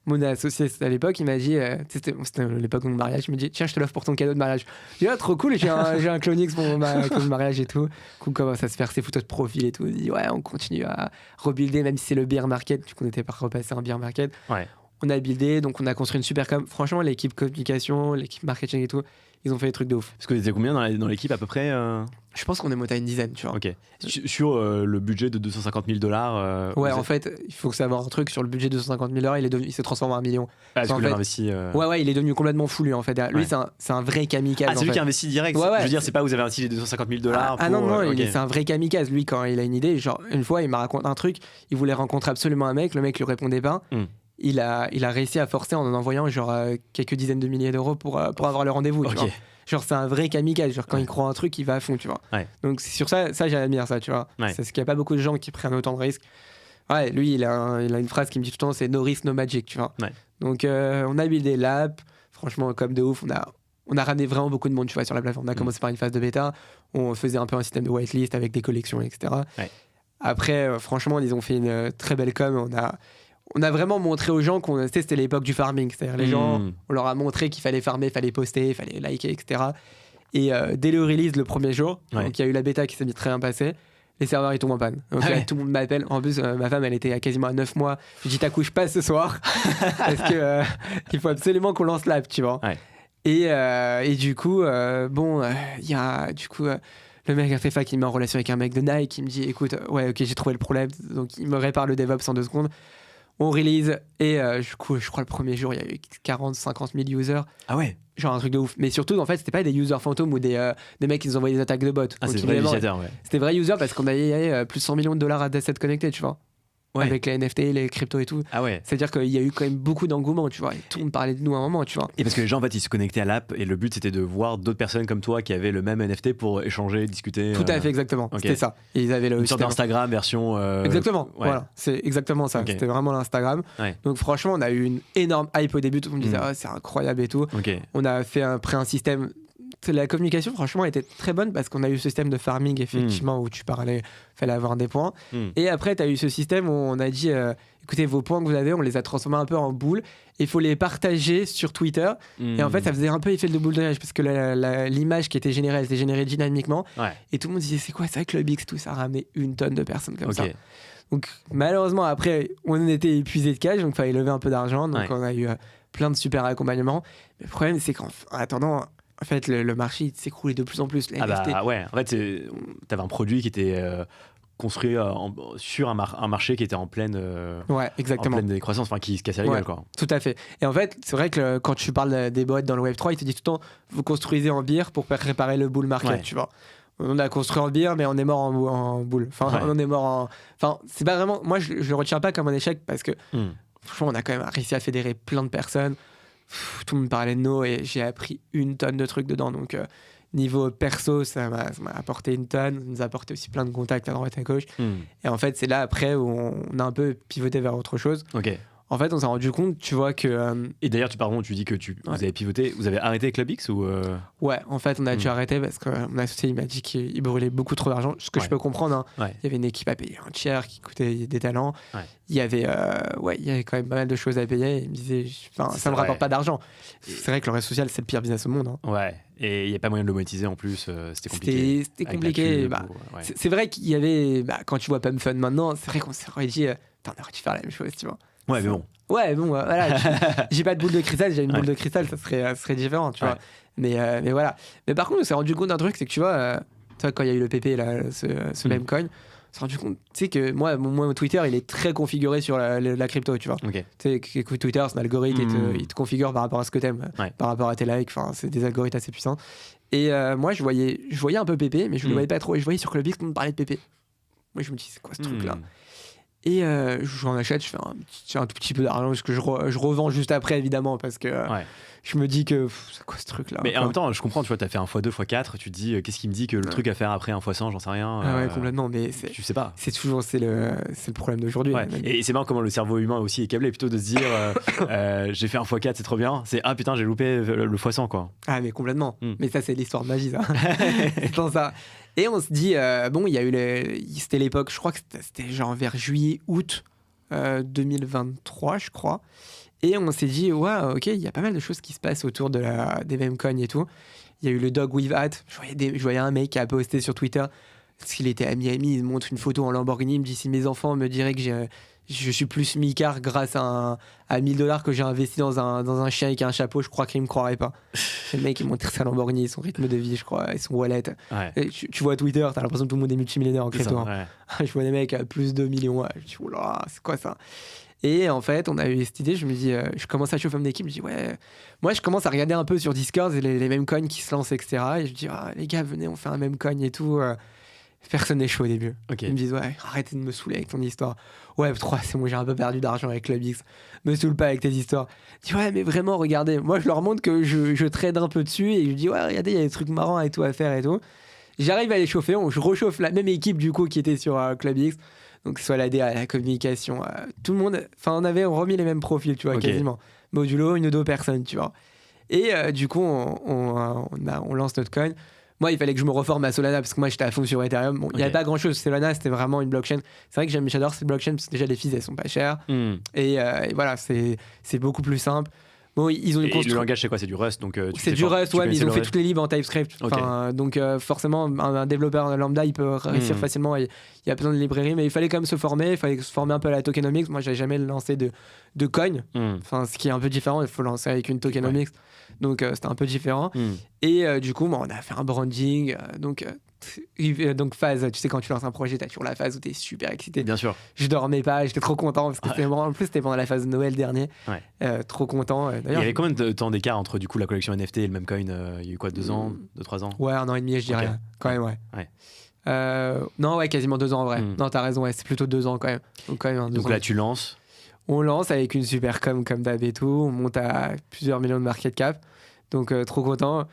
mon associé à l'époque, il m'a dit, c'était l'époque de mon mariage, il me dit tiens, je te l'offre pour ton cadeau de mariage. J'ai dit trop cool, j'ai un CloneX pour mon cadeau de mariage et tout. On commence à se faire ses photos de profil et tout. Il dit ouais, on continue à rebuilder, même si c'est le bear market, du coup on était pas repassé un bear market. Ouais. On a buildé, donc on a construit une super com. Franchement, l'équipe communication, l'équipe marketing et tout, ils ont fait des trucs de ouf. Parce que vous étiez combien dans l'équipe à peu près Je pense qu'on est monté à une dizaine, tu vois. Ok. Sur le budget de $250 000. Ouais, en fait, il faut savoir un truc sur le budget de $250 000, il s'est transformé en $1 million. Parce que il a investi. Ouais, il est devenu complètement fou lui en fait. Lui, c'est un vrai kamikaze. Ah, c'est lui qui a investi direct. Ouais, je veux dire, c'est pas vous avez investi les $250 000. Non, c'est un vrai kamikaze. Lui, quand il a une idée, genre une fois, il m'a raconté un truc. Il voulait rencontrer absolument un mec. Le mec lui répondait pas. Il a réussi à forcer en envoyant genre quelques dizaines de milliers d'euros pour avoir le rendez-vous. Tu vois. Genre c'est un vrai kamikaze, genre quand il croit un truc il va à fond, tu vois. Donc sur ça j'admire ça, tu vois. C'est parce qu'il n'y a pas beaucoup de gens qui prennent autant de risques. Ouais, lui il a une phrase qui me dit tout le temps, c'est no risk no magic, tu vois. Donc on a buildé l'app, franchement comme de ouf, on a ramené vraiment beaucoup de monde, tu vois, sur la plateforme. On a commencé par une phase de bêta, on faisait un peu un système de whitelist avec des collections, etc. Après franchement ils ont fait une très belle com, on a vraiment montré aux gens qu'on c'était l'époque du farming, c'est-à-dire les gens, on leur a montré qu'il fallait farmer, il fallait poster, il fallait liker, etc. Et dès le release, le premier jour, donc il y a eu la bêta qui s'est très bien passée, les serveurs ils tombent en panne. Donc là, tout le monde m'appelle. En plus, ma femme elle était à quasiment à 9 mois. Je dis t'accouches pas ce soir parce que il faut absolument qu'on lance l'app, tu vois. Et du coup, il y a du coup. Le mec a fait fac, il met en relation avec un mec de Nike, il me dit écoute, ouais, ok, j'ai trouvé le problème. Donc il me répare le DevOps en 2 secondes. On release et du coup, je crois le premier jour, il y a eu 40-50 000 users. Ah ouais. Genre un truc de ouf. Mais surtout, en fait, c'était pas des users fantômes ou des mecs qui nous envoyaient des attaques de bots. Ah, c'est vrai utilisateur, ouais. C'était vrai user parce qu'on avait plus de $100 millions à d'assets connectés, tu vois. Avec les NFT, les cryptos et tout. Ah ouais. C'est-à-dire qu'il y a eu quand même beaucoup d'engouement, tu vois. Et tout le monde parlait de nous à un moment, tu vois. Et parce que les gens, en fait, ils se connectaient à l'app et le but, c'était de voir d'autres personnes comme toi qui avaient le même NFT pour échanger, discuter. Tout à fait, exactement. Okay. C'était ça. Et ils avaient une sorte d'Instagram version. Exactement. Voilà. C'est exactement ça. C'était vraiment l'Instagram. Donc franchement, on a eu une énorme hype au début. Tout le monde disait, c'est incroyable et tout. On a fait un système. La communication, franchement, était très bonne parce qu'on a eu ce système de farming, effectivement, où tu parlais, fallait avoir des points. Et après, tu as eu ce système où on a dit écoutez, vos points que vous avez, on les a transformés un peu en boules et il faut les partager sur Twitter. Et en fait, ça faisait un peu effet de boule de neige parce que l'image qui était générée, elle était générée dynamiquement. Et tout le monde disait c'est quoi, c'est avec le Bix, tout ça a ramené une tonne de personnes comme ça. Donc, malheureusement, après, on était épuisé de cash, donc il fallait lever un peu d'argent. Donc, on a eu plein de super accompagnements. Mais le problème, c'est qu'en attendant. En fait, le marché s'écroulait de plus en plus. En fait, t'avais un produit qui était construit sur un marché qui était en pleine décroissance, enfin qui se cassait la gueule, quoi. Tout à fait. Et en fait, c'est vrai que quand tu parles des boîtes dans le Web3, ils te disent tout le temps vous construisez en beer pour préparer le bull market, tu vois. On a construit en beer, mais on est mort en bull. Enfin, on est mort en. Enfin, c'est pas vraiment. Moi, je le retiens pas comme un échec parce que franchement, on a quand même réussi à fédérer plein de personnes. Tout le monde parlait de nous et j'ai appris une tonne de trucs dedans. Donc, niveau perso, ça m'a apporté une tonne. Ça nous a apporté aussi plein de contacts à droite à gauche. Et en fait, c'est là après où on a un peu pivoté vers autre chose. En fait, on s'est rendu compte, tu vois, que... Et d'ailleurs, tu dis que vous avez pivoté, vous avez arrêté ClubX ou Ouais, en fait, on a dû arrêter parce que mon associé, il m'a dit qu'il brûlait beaucoup trop d'argent, ce que je peux comprendre. Hein. Il y avait une équipe à payer un tiers qui coûtait des talents. Il y avait quand même pas mal de choses à payer. Il me disait, ça me rapporte pas d'argent. C'est vrai que le réseau social, c'est le pire business au monde. Hein. Ouais, et il n'y a pas moyen de le monétiser en plus, c'était compliqué. C'était compliqué. C'est vrai qu'il y avait, quand tu vois PumFun maintenant, c'est vrai qu'on s'est dit, on aurait dû faire la même chose, tu vois. Ouais, mais bon. Ouais, bon, voilà. J'ai pas de boule de cristal, j'ai une boule de cristal, ça serait différent, tu vois. Mais voilà. Mais par contre, on s'est rendu compte d'un truc, c'est que tu vois, quand il y a eu le PP, là, ce même coin, on s'est rendu compte, tu sais, que moi, mon Twitter, il est très configuré sur la crypto, tu vois. Tu sais, que Twitter, c'est un algorithme, il te configure par rapport à ce que t'aimes, par rapport à tes likes, enfin, c'est des algorithmes assez puissants. Et moi, je voyais un peu PP, mais je le voyais pas trop. Et je voyais sur Clubix qu'on me parlait de PP. Moi, je me dis, c'est quoi ce truc-là? Et j'en achète, je fais un tout petit peu d'argent parce que je revends juste après, évidemment, parce que je me dis que c'est quoi ce truc là. Mais en même temps, je comprends, tu vois, t'as fait 1x2, x4, tu te dis qu'est-ce qui me dit que le truc à faire après 1x100, j'en sais rien. Ouais, complètement, mais tu sais pas. C'est le problème d'aujourd'hui. Et c'est marrant comment le cerveau humain aussi est câblé, plutôt de se dire j'ai fait 1x4, c'est trop bien, c'est putain, j'ai loupé le x100, quoi. Ah, mais complètement. Mais ça, c'est l'histoire de magie, ça. C'est dans ça. Et on se dit, il y a eu c'était l'époque, je crois que c'était genre vers juillet, août 2023, je crois. Et on s'est dit, ok, il y a pas mal de choses qui se passent autour des memcoins et tout. Il y a eu le Dog with Hat. Je voyais un mec qui a posté sur Twitter, parce qu'il était à Miami, il montre une photo en Lamborghini, il me dit, si mes enfants me diraient que je suis plus mi-quart grâce à $1000 que j'ai investi dans un chien avec un chapeau. Je crois qu'il me croirait pas. Le mec, il montre sa Lamborghini, son rythme de vie, je crois, et son wallet. Et tu vois Twitter, t'as l'impression que tout le monde est multimillionnaire en crypto. Je vois des mecs à plus de 2 millions. Je dis, oh là, c'est quoi ça? Et en fait, on a eu cette idée, je me dis, je commence à chauffer mon équipe, je dis, ouais, moi je commence à regarder un peu sur Discord les mêmes coins qui se lancent, etc. Et je dis, les gars, venez, on fait un même coin et tout. Personne n'est chaud au début. Ils me disent, ouais, arrêtez de me saouler avec ton histoire. Web3, c'est moi, j'ai un peu perdu d'argent avec ClubX. Me saoule pas avec tes histoires. Je dis, ouais, mais vraiment, regardez. Moi, je leur montre que je trade un peu dessus et je dis, ouais, regardez, il y a des trucs marrants et tout à faire et tout. J'arrive à les chauffer, je rechauffe la même équipe du coup qui était sur ClubX. Donc, que ce soit la DA, la communication, tout le monde. Enfin, on avait remis les mêmes profils, tu vois, quasiment. Modulo, 1 ou 2 personnes, tu vois. Et du coup, on lance notre coin. Moi, il fallait que je me reforme à Solana parce que moi, j'étais à fond sur Ethereum. Bon, il n'y avait pas grand-chose. Solana, c'était vraiment une blockchain. C'est vrai que j'adore cette blockchain parce que déjà, les fees, elles sont pas chères. Et voilà, c'est beaucoup plus simple. Bon, ils ont une le langage, c'est quoi? C'est du Rust, donc c'est du Rust, ouais, mais ils ont fait toutes les libs en TypeScript. Donc forcément, un développeur lambda, il peut réussir facilement. Il y a besoin de librairies, mais il fallait quand même se former. Il fallait se former un peu à la tokenomics. Moi, j'avais jamais lancé de coin. Enfin, ce qui est un peu différent, il faut lancer avec une tokenomics. Donc c'était un peu différent. Et du coup, on a fait un branding. Donc phase, tu sais, quand tu lances un projet, t'as toujours la phase où t'es super excité. Bien sûr. Je dormais pas, j'étais trop content parce que en plus c'était pendant la phase de Noël dernier. Trop content. Il y avait combien de temps d'écart entre du coup la collection NFT et le même coin? Il y a eu quoi, 2 ans, 2-3 ans? Ouais, 1 an et demi, je dirais. Quand même, ouais. Non, ouais, quasiment 2 ans en vrai. Non, t'as raison, ouais, c'est plutôt 2 ans quand même. Donc là, tu lances. On lance avec une super comme d'hab et tout. On monte à plusieurs millions de market cap. Donc trop content.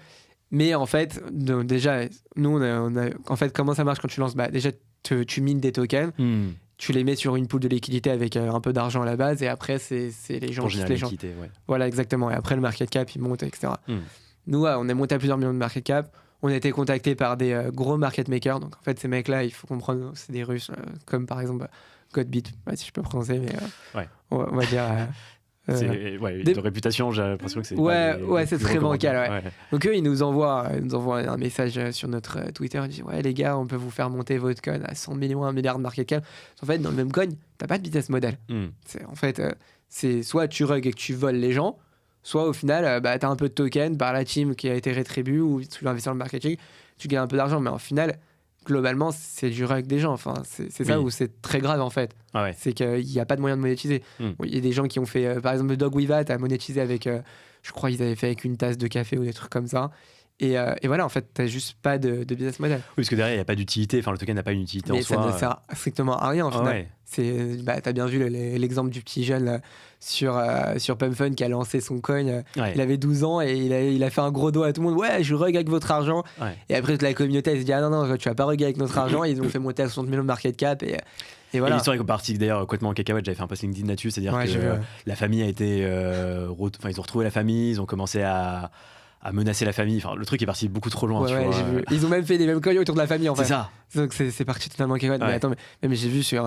Mais en fait, déjà, nous, on a, en fait, comment ça marche quand tu lances? Déjà, tu mines des tokens, tu les mets sur une pool de liquidité avec un peu d'argent à la base, et après, c'est les gens qui les gens. Voilà, exactement. Et après, le market cap, il monte, etc. Nous, on est monté à plusieurs millions de market cap. On a été contactés par des gros market makers. Donc, en fait, ces mecs-là, il faut comprendre, c'est des Russes, comme par exemple Godbit, si je peux prononcer, mais on va dire. De réputation, j'ai l'impression que c'est. Ouais, c'est très bancal. Donc eux, ils nous envoient un message sur notre Twitter. Ils disent, ouais, les gars, on peut vous faire monter votre coin à 100 millions, 1 milliard de market cap. En fait, dans le même coin, t'as pas de business model. En fait, c'est soit tu rug et que tu voles les gens, soit au final, t'as un peu de token par la team qui a été rétribuée ou tu investis dans le marketing, tu gagnes un peu d'argent. Mais au final, globalement, c'est du rug des gens. Enfin, c'est ça où c'est très grave en fait. C'est qu'il n'y a pas de moyen de monétiser. Il y a des gens qui ont fait, par exemple, le Dog Wivat a monétisé avec, je crois qu'ils avaient fait avec une tasse de café ou des trucs comme ça. Et voilà, en fait, t'as juste pas de business model. Oui, parce que derrière, il n'y a pas d'utilité. Enfin, le token n'a pas une utilité en soi. Mais ça ne sert strictement à rien, en final. T'as bien vu l'exemple du petit jeune là, sur PumpFun qui a lancé son coin. Il avait 12 ans et il a fait un gros dos à tout le monde. Ouais, je rug avec votre argent. Et après, toute la communauté, elle se dit, ah non, tu vas pas rug avec notre argent. Et ils ont fait monter à 60 millions de market cap. Et voilà. Et l'histoire est partie d'ailleurs complètement en cacahuète. J'avais fait un post LinkedIn là-dessus. C'est-à-dire que la famille a été. Ils ont retrouvé la famille, ils ont commencé à menacer la famille. Enfin, le truc est parti beaucoup trop loin. Ils ont même fait des mêmes coins autour de la famille en fait. C'est ça. Donc c'est parti totalement cacahuète. Mais attends, mais j'ai vu sur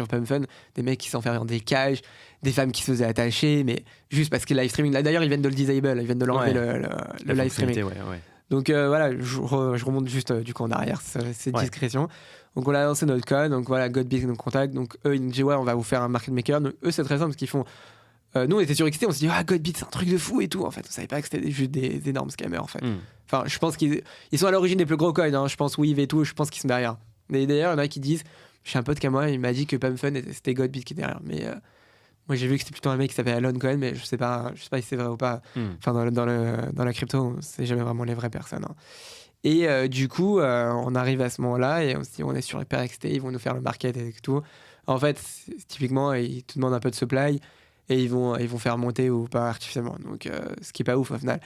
PumpFun des mecs qui s'enfermaient dans des cages, des femmes qui se faisaient attacher, mais juste parce que le live streaming. Là d'ailleurs, ils viennent de le disable, ils viennent de l'enlever le live streaming. Donc voilà, je remonte juste du coup en arrière, c'est discrétion. Donc on a lancé notre code, donc voilà, Godbit nous contacte. Donc eux, ils nous disent, ouais, on va vous faire un market maker. Donc eux, c'est très simple parce qu'ils font. Nous, on était surexcités, on s'est dit, Godbit, c'est un truc de fou et tout. En fait, on savait pas que c'était juste des énormes scammers en fait. Enfin, je pense qu'ils sont à l'origine des plus gros coins. Je pense Weave et tout, je pense qu'ils sont derrière. Mais d'ailleurs, il y en a qui disent, j'ai un pote qu'à moi, il m'a dit que PumpFun, c'était Godbit qui est derrière. Mais moi, j'ai vu que c'était plutôt un mec qui s'appelait Alon Cohen, mais je sais pas si c'est vrai ou pas. Enfin, dans la crypto, c'est jamais vraiment les vraies personnes. Et du coup, on arrive à ce moment-là et on se dit, on est sur Hyper XT, ils vont nous faire le market et tout. En fait, typiquement, ils te demandent un peu de supply et ils vont faire monter ou pas artificiellement. Donc, ce qui est pas ouf au final.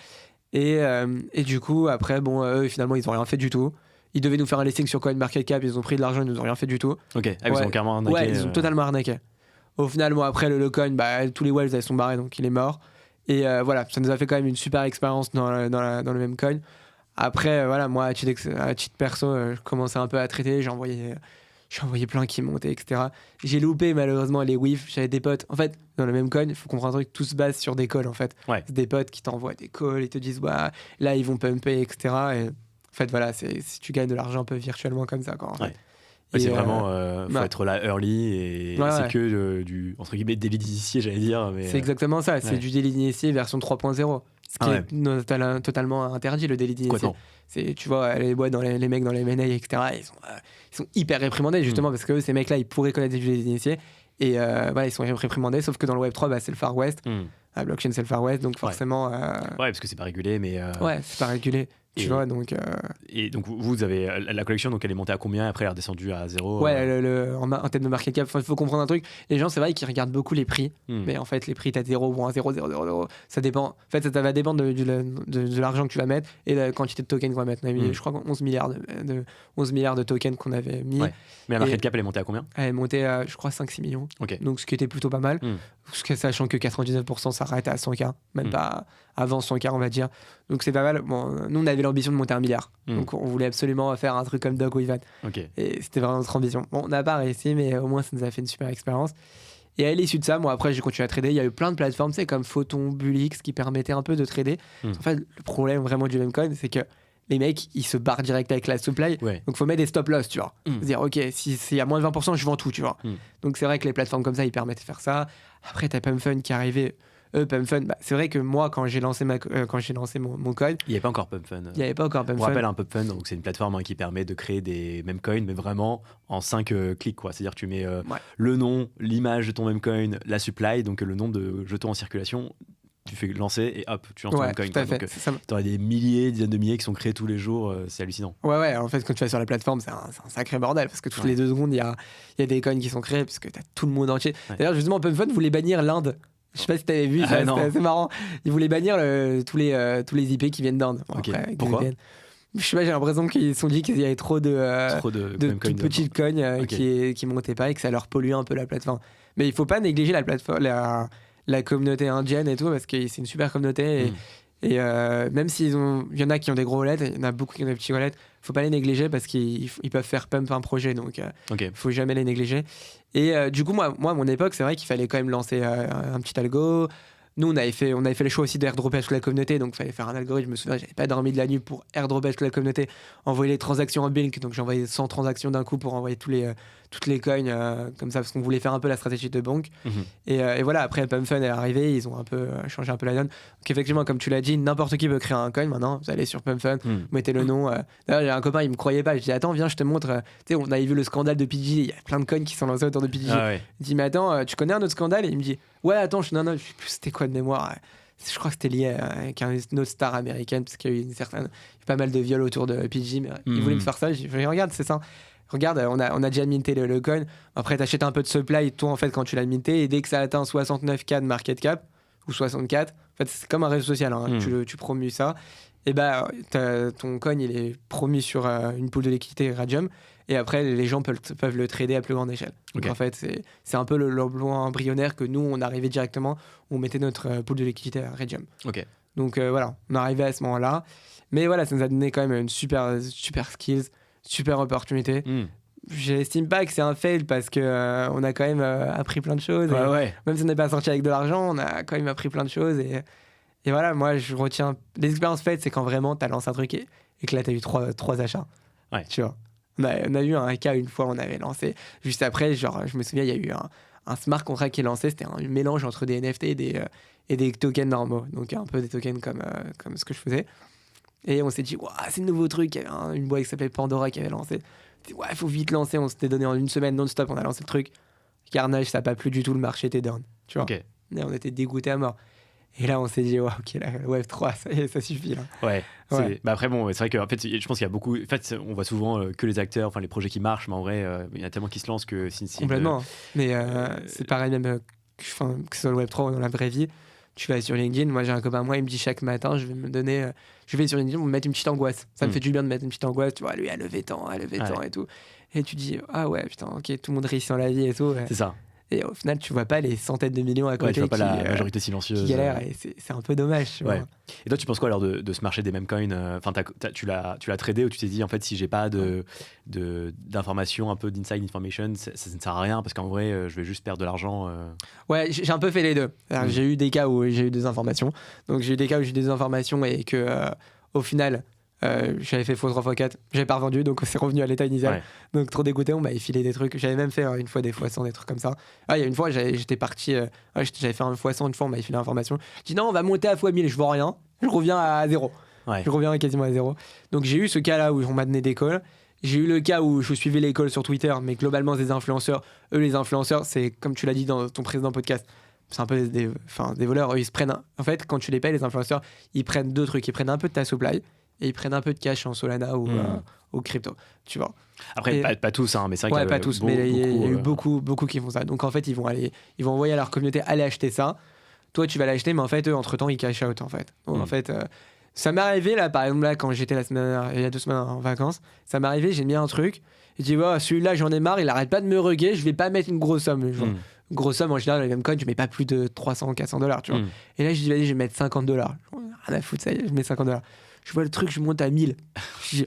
Et du coup, après, eux, finalement, ils ont rien fait du tout. Ils devaient nous faire un listing sur CoinMarketCap, ils ont pris de l'argent, ils nous ont rien fait du tout. Ok, ils ont carrément arnaqué. Ouais, ils ont totalement arnaqué. Au final, après le coin, tous les whales, elles sont barrés, donc il est mort. Et voilà, ça nous a fait quand même une super expérience dans le même coin. Après, voilà, moi, à titre perso, je commençais un peu à traiter, j'ai envoyé plein qui montaient, etc. J'ai loupé malheureusement les whiffs, j'avais des potes. En fait, dans le même coin, il faut comprendre que tout se base sur des calls en fait. C'est des potes qui t'envoient des calls, ils te disent là ils vont pumper, etc. Et en fait, voilà, si tu gagnes de l'argent un peu virtuellement comme ça, quoi. En fait. C'est vraiment, faut être là early et c'est que du, entre guillemets, délit d'initié, j'allais dire. Mais c'est exactement ça, c'est du délit d'initié version 3.0. Ce qui est totalement interdit, le délit d'initié. C'est, tu vois, les boîtes, les mecs dans les M&A, etc., ils sont hyper réprimandés, justement, parce que ces mecs-là, ils pourraient connaître du délit d'initié. Et ils sont réprimandés, sauf que dans le Web3, c'est le Far West. La blockchain, c'est le Far West, donc forcément. Parce que c'est pas régulé, mais. Ouais, c'est pas régulé. Tu vois, donc. Et donc, vous avez la collection, donc elle est montée à combien? Après, elle est redescendue à 0? Ouais, en termes de market cap, il faut comprendre un truc. Les gens, c'est vrai qu'ils regardent beaucoup les prix, mais en fait, les prix, t'as 0 ou 1, 0, 0, 0, 0. Ça dépend. En fait, ça va dépendre de l'argent que tu vas mettre et de la quantité de tokens qu'on va mettre. On a mis, je crois, 11 milliards de tokens qu'on avait mis. Ouais. Mais la market cap, elle est montée à combien? Elle est montée à, je crois, 5-6 millions. Donc, ce qui était plutôt pas mal. Sachant que 99% s'arrête à 100K, même pas avant 100K, on va dire. Donc, c'est pas mal. Bon, nous, on avait l'ambition de monter 1 milliard. Donc, on voulait absolument faire un truc comme Doc ou Ivan. Et c'était vraiment notre ambition. Bon, on n'a pas réussi, mais au moins, ça nous a fait une super expérience. Et à l'issue de ça, moi, après, j'ai continué à trader. Il y a eu plein de plateformes, tu sais, comme Photon, Bullix, qui permettaient un peu de trader. En fait, le problème vraiment du Memecoin, c'est que les mecs, ils se barrent direct avec la supply. Donc, il faut mettre des stop-loss, tu vois. Dire, OK, si c'est à moins de 20%, je vends tout, tu vois. Donc, c'est vrai que les plateformes comme ça, ils permettent de faire ça. Après, t'as PumpFund qui est arrivé. PumpFund, c'est vrai que moi, quand j'ai lancé mon coin, il n'y avait pas encore PumpFund. Il n'y avait pas encore PumpFund. On rappelle un PumpFund, donc c'est une plateforme qui permet de créer des memecoins, mais vraiment en 5 clics, quoi. C'est-à-dire que tu mets le nom, l'image de ton memecoin, la supply, donc le nombre de jetons en circulation. Tu fais lancer et hop, tu lances ton memecoin. Donc, tu aurais des milliers, dizaines de milliers qui sont créés tous les jours, c'est hallucinant. Ouais, en fait, quand tu vas sur la plateforme, c'est un sacré bordel parce que toutes les 2 secondes, il y a des coins qui sont créés parce que tu as tout le monde entier. D'ailleurs, justement, PumpFund voulait bannir l'Inde. Je sais pas si t'avais vu, c'était assez marrant. Ils voulaient bannir tous les IP qui viennent d'Inde. Pourquoi? Je sais pas, j'ai l'impression qu'ils se sont dit qu'il y avait trop de toutes petites cognes qui montaient pas et que ça leur polluait un peu la plateforme. Mais il faut pas négliger la plateforme, la communauté indienne et tout, parce que c'est une super communauté. Et même s'il y en a qui ont des gros wallets, il y en a beaucoup qui ont des petits wallets, faut pas les négliger parce qu'ils peuvent faire pump un projet, donc faut jamais les négliger. Et du coup, moi, à mon époque, c'est vrai qu'il fallait quand même lancer un petit algo. Nous, on avait fait le choix aussi d'airdropper toute la communauté, donc il fallait faire un algorithme. Je me souviens, j'avais pas dormi de la nuit pour airdropper toute la communauté, envoyer les transactions en bulk, donc j'ai envoyé 100 transactions d'un coup pour envoyer toutes les coins comme ça, parce qu'on voulait faire un peu la stratégie de banque. Et voilà, après PumpFund est arrivé, ils ont un peu changé un peu la donne. Donc effectivement, comme tu l'as dit, n'importe qui peut créer un coin maintenant. Vous allez sur PumpFund, vous mettez le nom. D'ailleurs, j'ai un copain, il me croyait pas. Je dis attends, viens, je te montre. Tu sais, on avait vu le scandale de PG. Il y a plein de coins qui sont lancés autour de PG. Il dit mais attends, tu connais un autre scandale? Et il me dit ouais, attends, non, je sais plus c'était quoi de mémoire. Je crois que c'était lié avec une autre star américaine parce qu'il y a eu pas mal de viols autour de PG, mais il voulait me faire ça. Je dis regarde, c'est ça. Regarde, on a déjà minté le coin. Après, t'achètes un peu de supply, toi, en fait, quand tu l'as minté, et dès que ça atteint 69K de market cap, ou 64, en fait, c'est comme un réseau social, hein, tu promues ça, et ton coin, il est promu sur une pool de liquidité Radium, et après, les gens peuvent le trader à plus grande échelle. Donc, en fait, c'est un peu l'emploi embryonnaire que nous, on arrivait directement, on mettait notre pool de liquidité à Radium. Donc, voilà, on arrivait à ce moment-là. Mais voilà, ça nous a donné quand même une super skills, super opportunité. J'estime pas que c'est un fail parce que on a quand même appris plein de choses. Même si on n'est pas sorti avec de l'argent, on a quand même appris plein de choses. Et voilà, moi, je retiens... Les expériences faites, c'est quand vraiment tu as lancé un truc et que là, tu as eu trois achats. Tu vois. On a eu un cas une fois, on avait lancé. Juste après, genre, je me souviens, il y a eu un smart contract qui est lancé. C'était un mélange entre des NFT et des tokens normaux. Donc, un peu des tokens comme ce que je faisais. Et on s'est dit, c'est un nouveau truc. Il y avait une boîte qui s'appelait Pandora qui avait lancé. Il faut vite lancer. On s'était donné en une semaine non-stop. On a lancé le truc. Carnage, ça n'a pas plu du tout. Le marché était down. Tu vois. Et on était dégoûtés à mort. Et là, on s'est dit, ok, la Web3, ça suffit. Là. Après, bon, c'est vrai que en fait, je pense qu'il y a beaucoup. En fait, on voit souvent que les acteurs, enfin les projets qui marchent, mais en vrai, il y a tellement qui se lancent que. Complètement. Mais c'est pareil, même que ce soit le Web3 ou dans la vraie vie. Tu vas sur LinkedIn, moi j'ai un copain, il me dit chaque matin, je vais sur LinkedIn, on me mettre une petite angoisse. Ça me fait du bien de mettre une petite angoisse, tu vois, lui, a levé tant et tout. Et tu dis, ah ouais, putain, ok, tout le monde réussit dans la vie et tout. C'est ça. Et au final, tu vois pas les centaines de millions à côté. Tu vois pas la majorité silencieuse. Qui galèrent, et c'est un peu dommage. Tu vois. Et toi, tu penses quoi alors de ce marché des memecoins? Enfin, tu l'as tradé ou tu t'es dit, en fait, si j'ai pas d'informations, un peu d'inside information, ça ne sert à rien parce qu'en vrai, je vais juste perdre de l'argent. Ouais, j'ai un peu fait les deux. J'ai eu des cas où j'ai eu des informations. Donc, j'ai eu des cas où j'ai eu des informations et que, au final, J'avais fait x3 x4, j'avais pas revendu, donc c'est revenu à l'état initial. Donc trop dégoûté, on m'avait filé des trucs. J'avais même fait une fois des x100, des trucs comme ça. Il y a une fois, j'étais parti, j'avais fait un x100 une fois, on m'avait filé l'information. Je dis non, on va monter à x1000, je vends rien, je reviens à 0. Je reviens quasiment à 0. Donc j'ai eu ce cas-là où on m'a donné des calls. J'ai eu le cas où je suivais les calls sur Twitter, mais globalement, des influenceurs, les influenceurs, c'est comme tu l'as dit dans ton précédent podcast, c'est un peu des voleurs. Eux, ils se prennent, en fait, quand tu les payes, les influenceurs, ils prennent deux trucs. Ils prennent un peu de ta supply et ils prennent un peu de cash en Solana ou crypto, tu vois. Après, pas tous, hein, mais c'est vrai qu'il y a pas tous, mais il y a eu beaucoup qui font ça. Donc en fait, ils vont envoyer à leur communauté, allez acheter ça. Toi, tu vas l'acheter, mais en fait, eux, entre-temps, ils cash out, en fait. Donc, en fait, ça m'est arrivé, là, par exemple, là, quand j'étais il y a 2 semaines en vacances, ça m'est arrivé, j'ai mis un truc, et j'ai dit, celui-là, j'en ai marre, il arrête pas de me reguer, je vais pas mettre une grosse somme. Une grosse somme, en général, les mêmes coins, je mets pas plus de 300, 400 $, tu vois. Et là, je dis, vas-y, je vais mettre $50. Rien à foutre, ça y est, je mets $50. Je vois le truc, je monte à 1000. Je dis,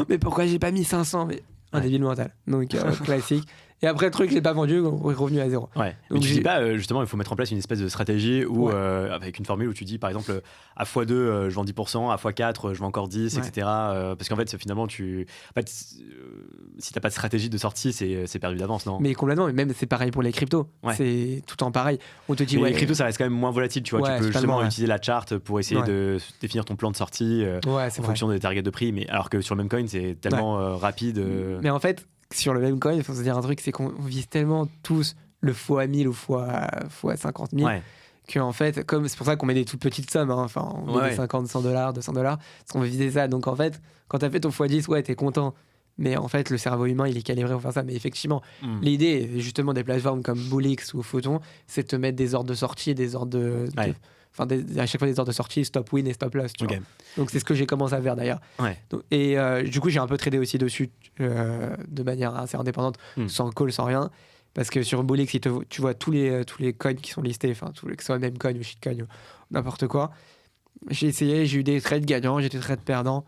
mais pourquoi j'ai pas mis 500 ? Mais un débile mental. Donc, classique. Et après, le truc, je l'ai pas vendu, on est revenu à 0. Ouais. Donc, mais tu dis pas, justement, il faut mettre en place une espèce de stratégie où, avec une formule où tu dis, par exemple, à x2, je vends 10%, à x4, je vends encore 10, etc. Parce qu'en fait, finalement, si t'as pas de stratégie de sortie, c'est perdu d'avance, non ? Mais complètement, mais même c'est pareil pour les cryptos. C'est tout en pareil. On te dit, les cryptos, ça reste quand même moins volatile, tu vois. Tu peux justement utiliser la chart pour essayer de définir ton plan de sortie en fonction des targets de prix. Mais alors que sur le même coin, c'est tellement rapide. Mais en fait, sur le même coin, il faut se dire un truc, c'est qu'on vise tellement tous le x1000 ou x 50 000 qu'en fait, c'est pour ça qu'on met des toutes petites sommes, enfin, on met des 50, $100, $200, parce qu'on veut viser ça. Donc en fait, quand t'as fait ton x10, t'es content. Mais en fait, le cerveau humain, il est calibré pour faire ça. Mais effectivement, l'idée, justement, des plateformes comme Bullix ou Photon, c'est de te mettre des ordres de sortie, des ordres à chaque fois des ordres de sortie, stop win et stop loss. Tu vois. Donc c'est ce que j'ai commencé à faire d'ailleurs. Donc, et du coup, j'ai un peu tradé aussi dessus de manière assez indépendante, sans call, sans rien. Parce que sur Bullix, tu vois tous les coins qui sont listés, que ce soit même coin ou shitcoin ou n'importe quoi. J'ai essayé, j'ai eu des trades gagnants, j'ai des trades perdants.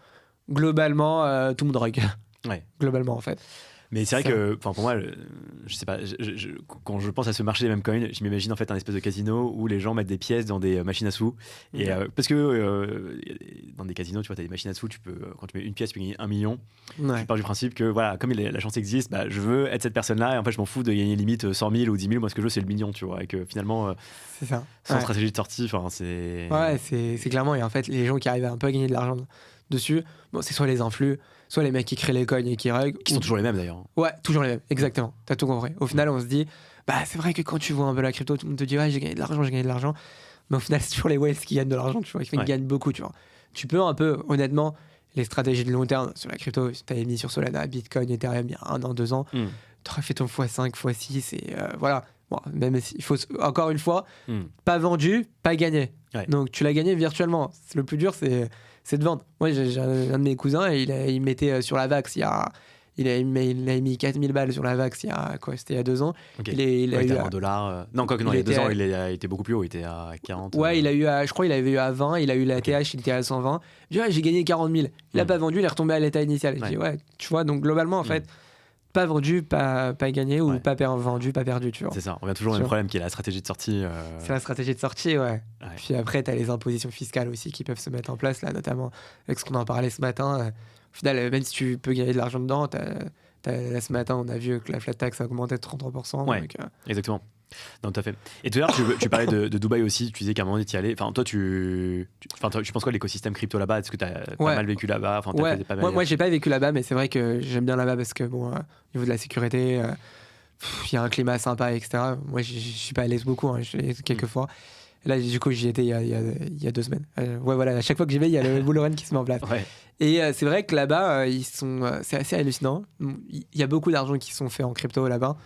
Globalement, tout me drogue. Globalement, en fait. Mais c'est vrai que, pour moi, je sais pas, quand je pense à ce marché des mêmes coins, je m'imagine en fait un espèce de casino où les gens mettent des pièces dans des machines à sous. Et, parce que dans des casinos, tu vois, tu as des machines à sous, quand tu mets une pièce, tu peux gagner 1 million. Tu pars du principe que, voilà, comme la chance existe, je veux être cette personne-là. Et en fait, je m'en fous de gagner limite 100 000 ou 10 000. Moi, ce que je veux, c'est le million, tu vois. Et que finalement, c'est ça. Sans stratégie de sortie, c'est. Ouais, c'est clairement. Et en fait, les gens qui arrivent un peu à gagner de l'argent dessus, c'est soit les influx, soit les mecs qui créent les coins et qui règlent. Qui sont toujours les mêmes d'ailleurs. Ouais, toujours les mêmes, exactement. T'as tout compris. Au final, on se dit, c'est vrai que quand tu vois un peu la crypto, tout le monde te dit, j'ai gagné de l'argent. Mais au final, c'est toujours les whales qui gagnent de l'argent, tu vois. Ils gagnent beaucoup, tu vois. Tu peux un peu, honnêtement, les stratégies de long terme sur la crypto, si t'avais mis sur Solana, Bitcoin, Ethereum il y a 1 an, 2 ans, t'aurais fait ton x5, x6 et voilà. Bon, même il faut, encore une fois, pas vendu, pas gagné. Donc tu l'as gagné virtuellement. Le plus dur, c'est de vendre. Moi, j'ai un de mes cousins et il mettait sur la Vax il a mis 4000 balles sur la Vax c'était il y a 2 ans. Il a eu à $1. Non, quoi que non, il y a 2 ans, il a été beaucoup plus haut, il était à 40. Ouais, je crois qu'il avait eu à 20, il a eu la TH, il était à 120. Je dis, j'ai gagné 40 000. Il n'a pas vendu, il est retombé à l'état initial. Je dis, tu vois, donc globalement, en fait, pas vendu, pas gagné, ou pas vendu, pas perdu, tu vois. C'est ça, on vient toujours au même problème qui est la stratégie de sortie. C'est la stratégie de sortie, Puis après, t'as les impositions fiscales aussi qui peuvent se mettre en place, là, notamment avec ce qu'on en parlait ce matin. Au final, même si tu peux gagner de l'argent dedans, là, ce matin, on a vu que la flat tax a augmenté de 33%. Donc, exactement. Non, tout à fait. Et tout à l'heure, tu parlais de Dubaï aussi. Tu disais qu'à un moment, tu y allais. Enfin, toi, tu penses quoi de l'écosystème crypto là-bas ? Est-ce que tu as pas mal vécu là-bas ? Moi, j'ai pas vécu là-bas, mais c'est vrai que j'aime bien là-bas parce que, au niveau de la sécurité, il y a un climat sympa, etc. Moi, je suis pas à l'aise beaucoup, j'y ai été quelques fois. Et là, du coup, j'y étais il y a 2 semaines. Voilà, à chaque fois que j'y vais, il y a le bull run qui se met en place. Et c'est vrai que là-bas, c'est assez hallucinant. Il y a beaucoup d'argent qui sont faits en crypto là-bas.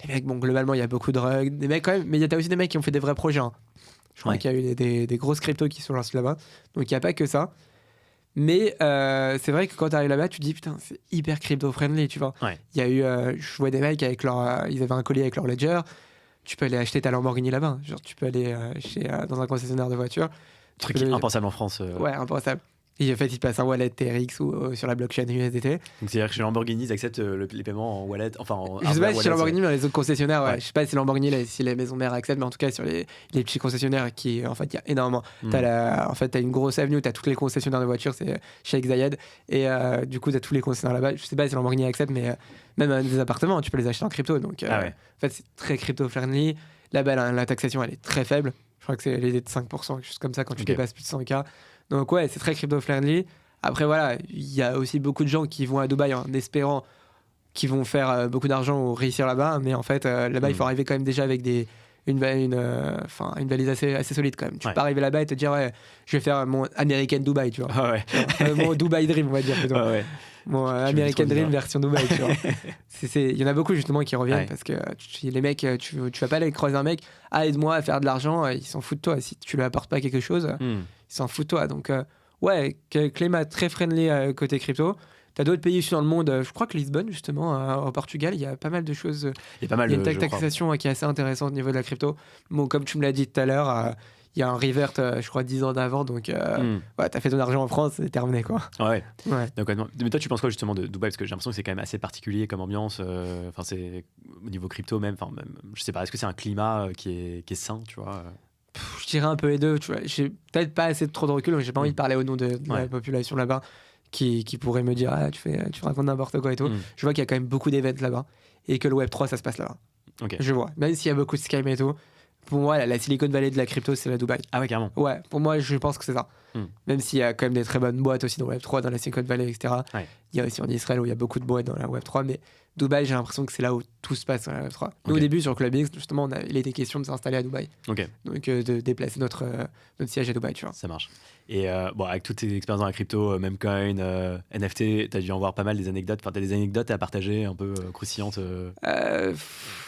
Les mecs, globalement, il y a beaucoup de rugs, des mecs quand même, mais t'as aussi des mecs qui ont fait des vrais projets. Je crois qu'il y a eu des grosses cryptos qui sont lancées là-bas. Donc, il n'y a pas que ça. Mais c'est vrai que quand tu arrives là-bas, tu te dis, putain, c'est hyper crypto-friendly, tu vois. Il y a eu, je vois des mecs avec ils avaient un collier avec leur Ledger. Tu peux aller acheter ta Lamborghini là-bas. Genre, tu peux aller dans un concessionnaire de voitures. Truc impensable en France. Ouais, impensable. Et en fait, ils passent un wallet TRX ou sur la blockchain USDT. Donc c'est-à-dire que chez Lamborghini, ils acceptent les paiements en wallet, enfin en je sais pas si chez Lamborghini, mais les autres concessionnaires, ouais. Je sais pas si Lamborghini, si les maisons mères acceptent, mais en tout cas sur les petits concessionnaires qui, en fait, il y a énormément. T'as une grosse avenue où t'as tous les concessionnaires de voitures, c'est chez Zayed, et du coup t'as tous les concessionnaires là-bas. Je sais pas si Lamborghini accepte, mais même des appartements, tu peux les acheter en crypto. Donc en fait, c'est très crypto-friendly. Là-bas, la taxation, elle est très faible. Je crois que c'est de 5%, quelque chose comme ça, quand tu dépasses plus de 100K. Donc ouais, c'est très crypto-friendly. Après, voilà, il y a aussi beaucoup de gens qui vont à Dubaï en espérant qu'ils vont faire beaucoup d'argent ou réussir là-bas. Mais en fait, là-bas, il faut arriver quand même déjà avec une valise assez solide quand même. Tu peux pas arriver là-bas et te dire, ouais, je vais faire mon American Dubaï, tu vois. Mon Dubaï Dream, on va dire plutôt. Mon American Dream version Dubaï, tu vois. Il y en a beaucoup justement qui reviennent parce que les mecs, tu vas pas aller croiser un mec, aide-moi à faire de l'argent, ils s'en foutent de toi. Si tu lui apportes pas quelque chose, ils s'en foutent de toi. Donc, ouais, climat très friendly côté crypto. T'as d'autres pays dans le monde, je crois que Lisbonne, justement, au Portugal, il y a pas mal de choses. Il y a une taxation qui est assez intéressante au niveau de la crypto. Bon, comme tu me l'as dit tout à l'heure, il y a un revert, je crois, 10 ans d'avant. Donc, t'as fait ton argent en France, c'est terminé, quoi. Donc, mais toi, tu penses quoi justement de Dubaï? Parce que j'ai l'impression que c'est quand même assez particulier comme ambiance. C'est au niveau crypto même. Je sais pas, est-ce que c'est un climat qui est sain, tu vois? Je dirais un peu les deux. Tu vois. J'ai peut-être pas assez trop de recul, donc j'ai pas envie de parler au nom de la population là-bas. Qui pourrait me dire tu racontes n'importe quoi et tout. Je vois qu'il y a quand même beaucoup d'événements là-bas et que le Web3 ça se passe là-bas. Je vois, même s'il y a beaucoup de scam et tout, pour moi la Silicon Valley de la crypto c'est la Dubaï. Ah ouais, carrément. Ouais, pour moi je pense que c'est ça. Même s'il y a quand même des très bonnes boîtes aussi dans le Web3, dans la Silicon Valley, etc. Il y a aussi en Israël où il y a beaucoup de boîtes dans la Web3, mais Dubaï, j'ai l'impression que c'est là où tout se passe dans la Web3. Nous, au début, sur ClubX, justement, il était question de s'installer à Dubaï. Donc, de déplacer notre siège à Dubaï, tu vois. Ça marche. Et avec toutes tes expériences dans la crypto, Memecoin, NFT, tu as dû en voir pas mal des anecdotes. Enfin, tu as des anecdotes à partager un peu croustillantes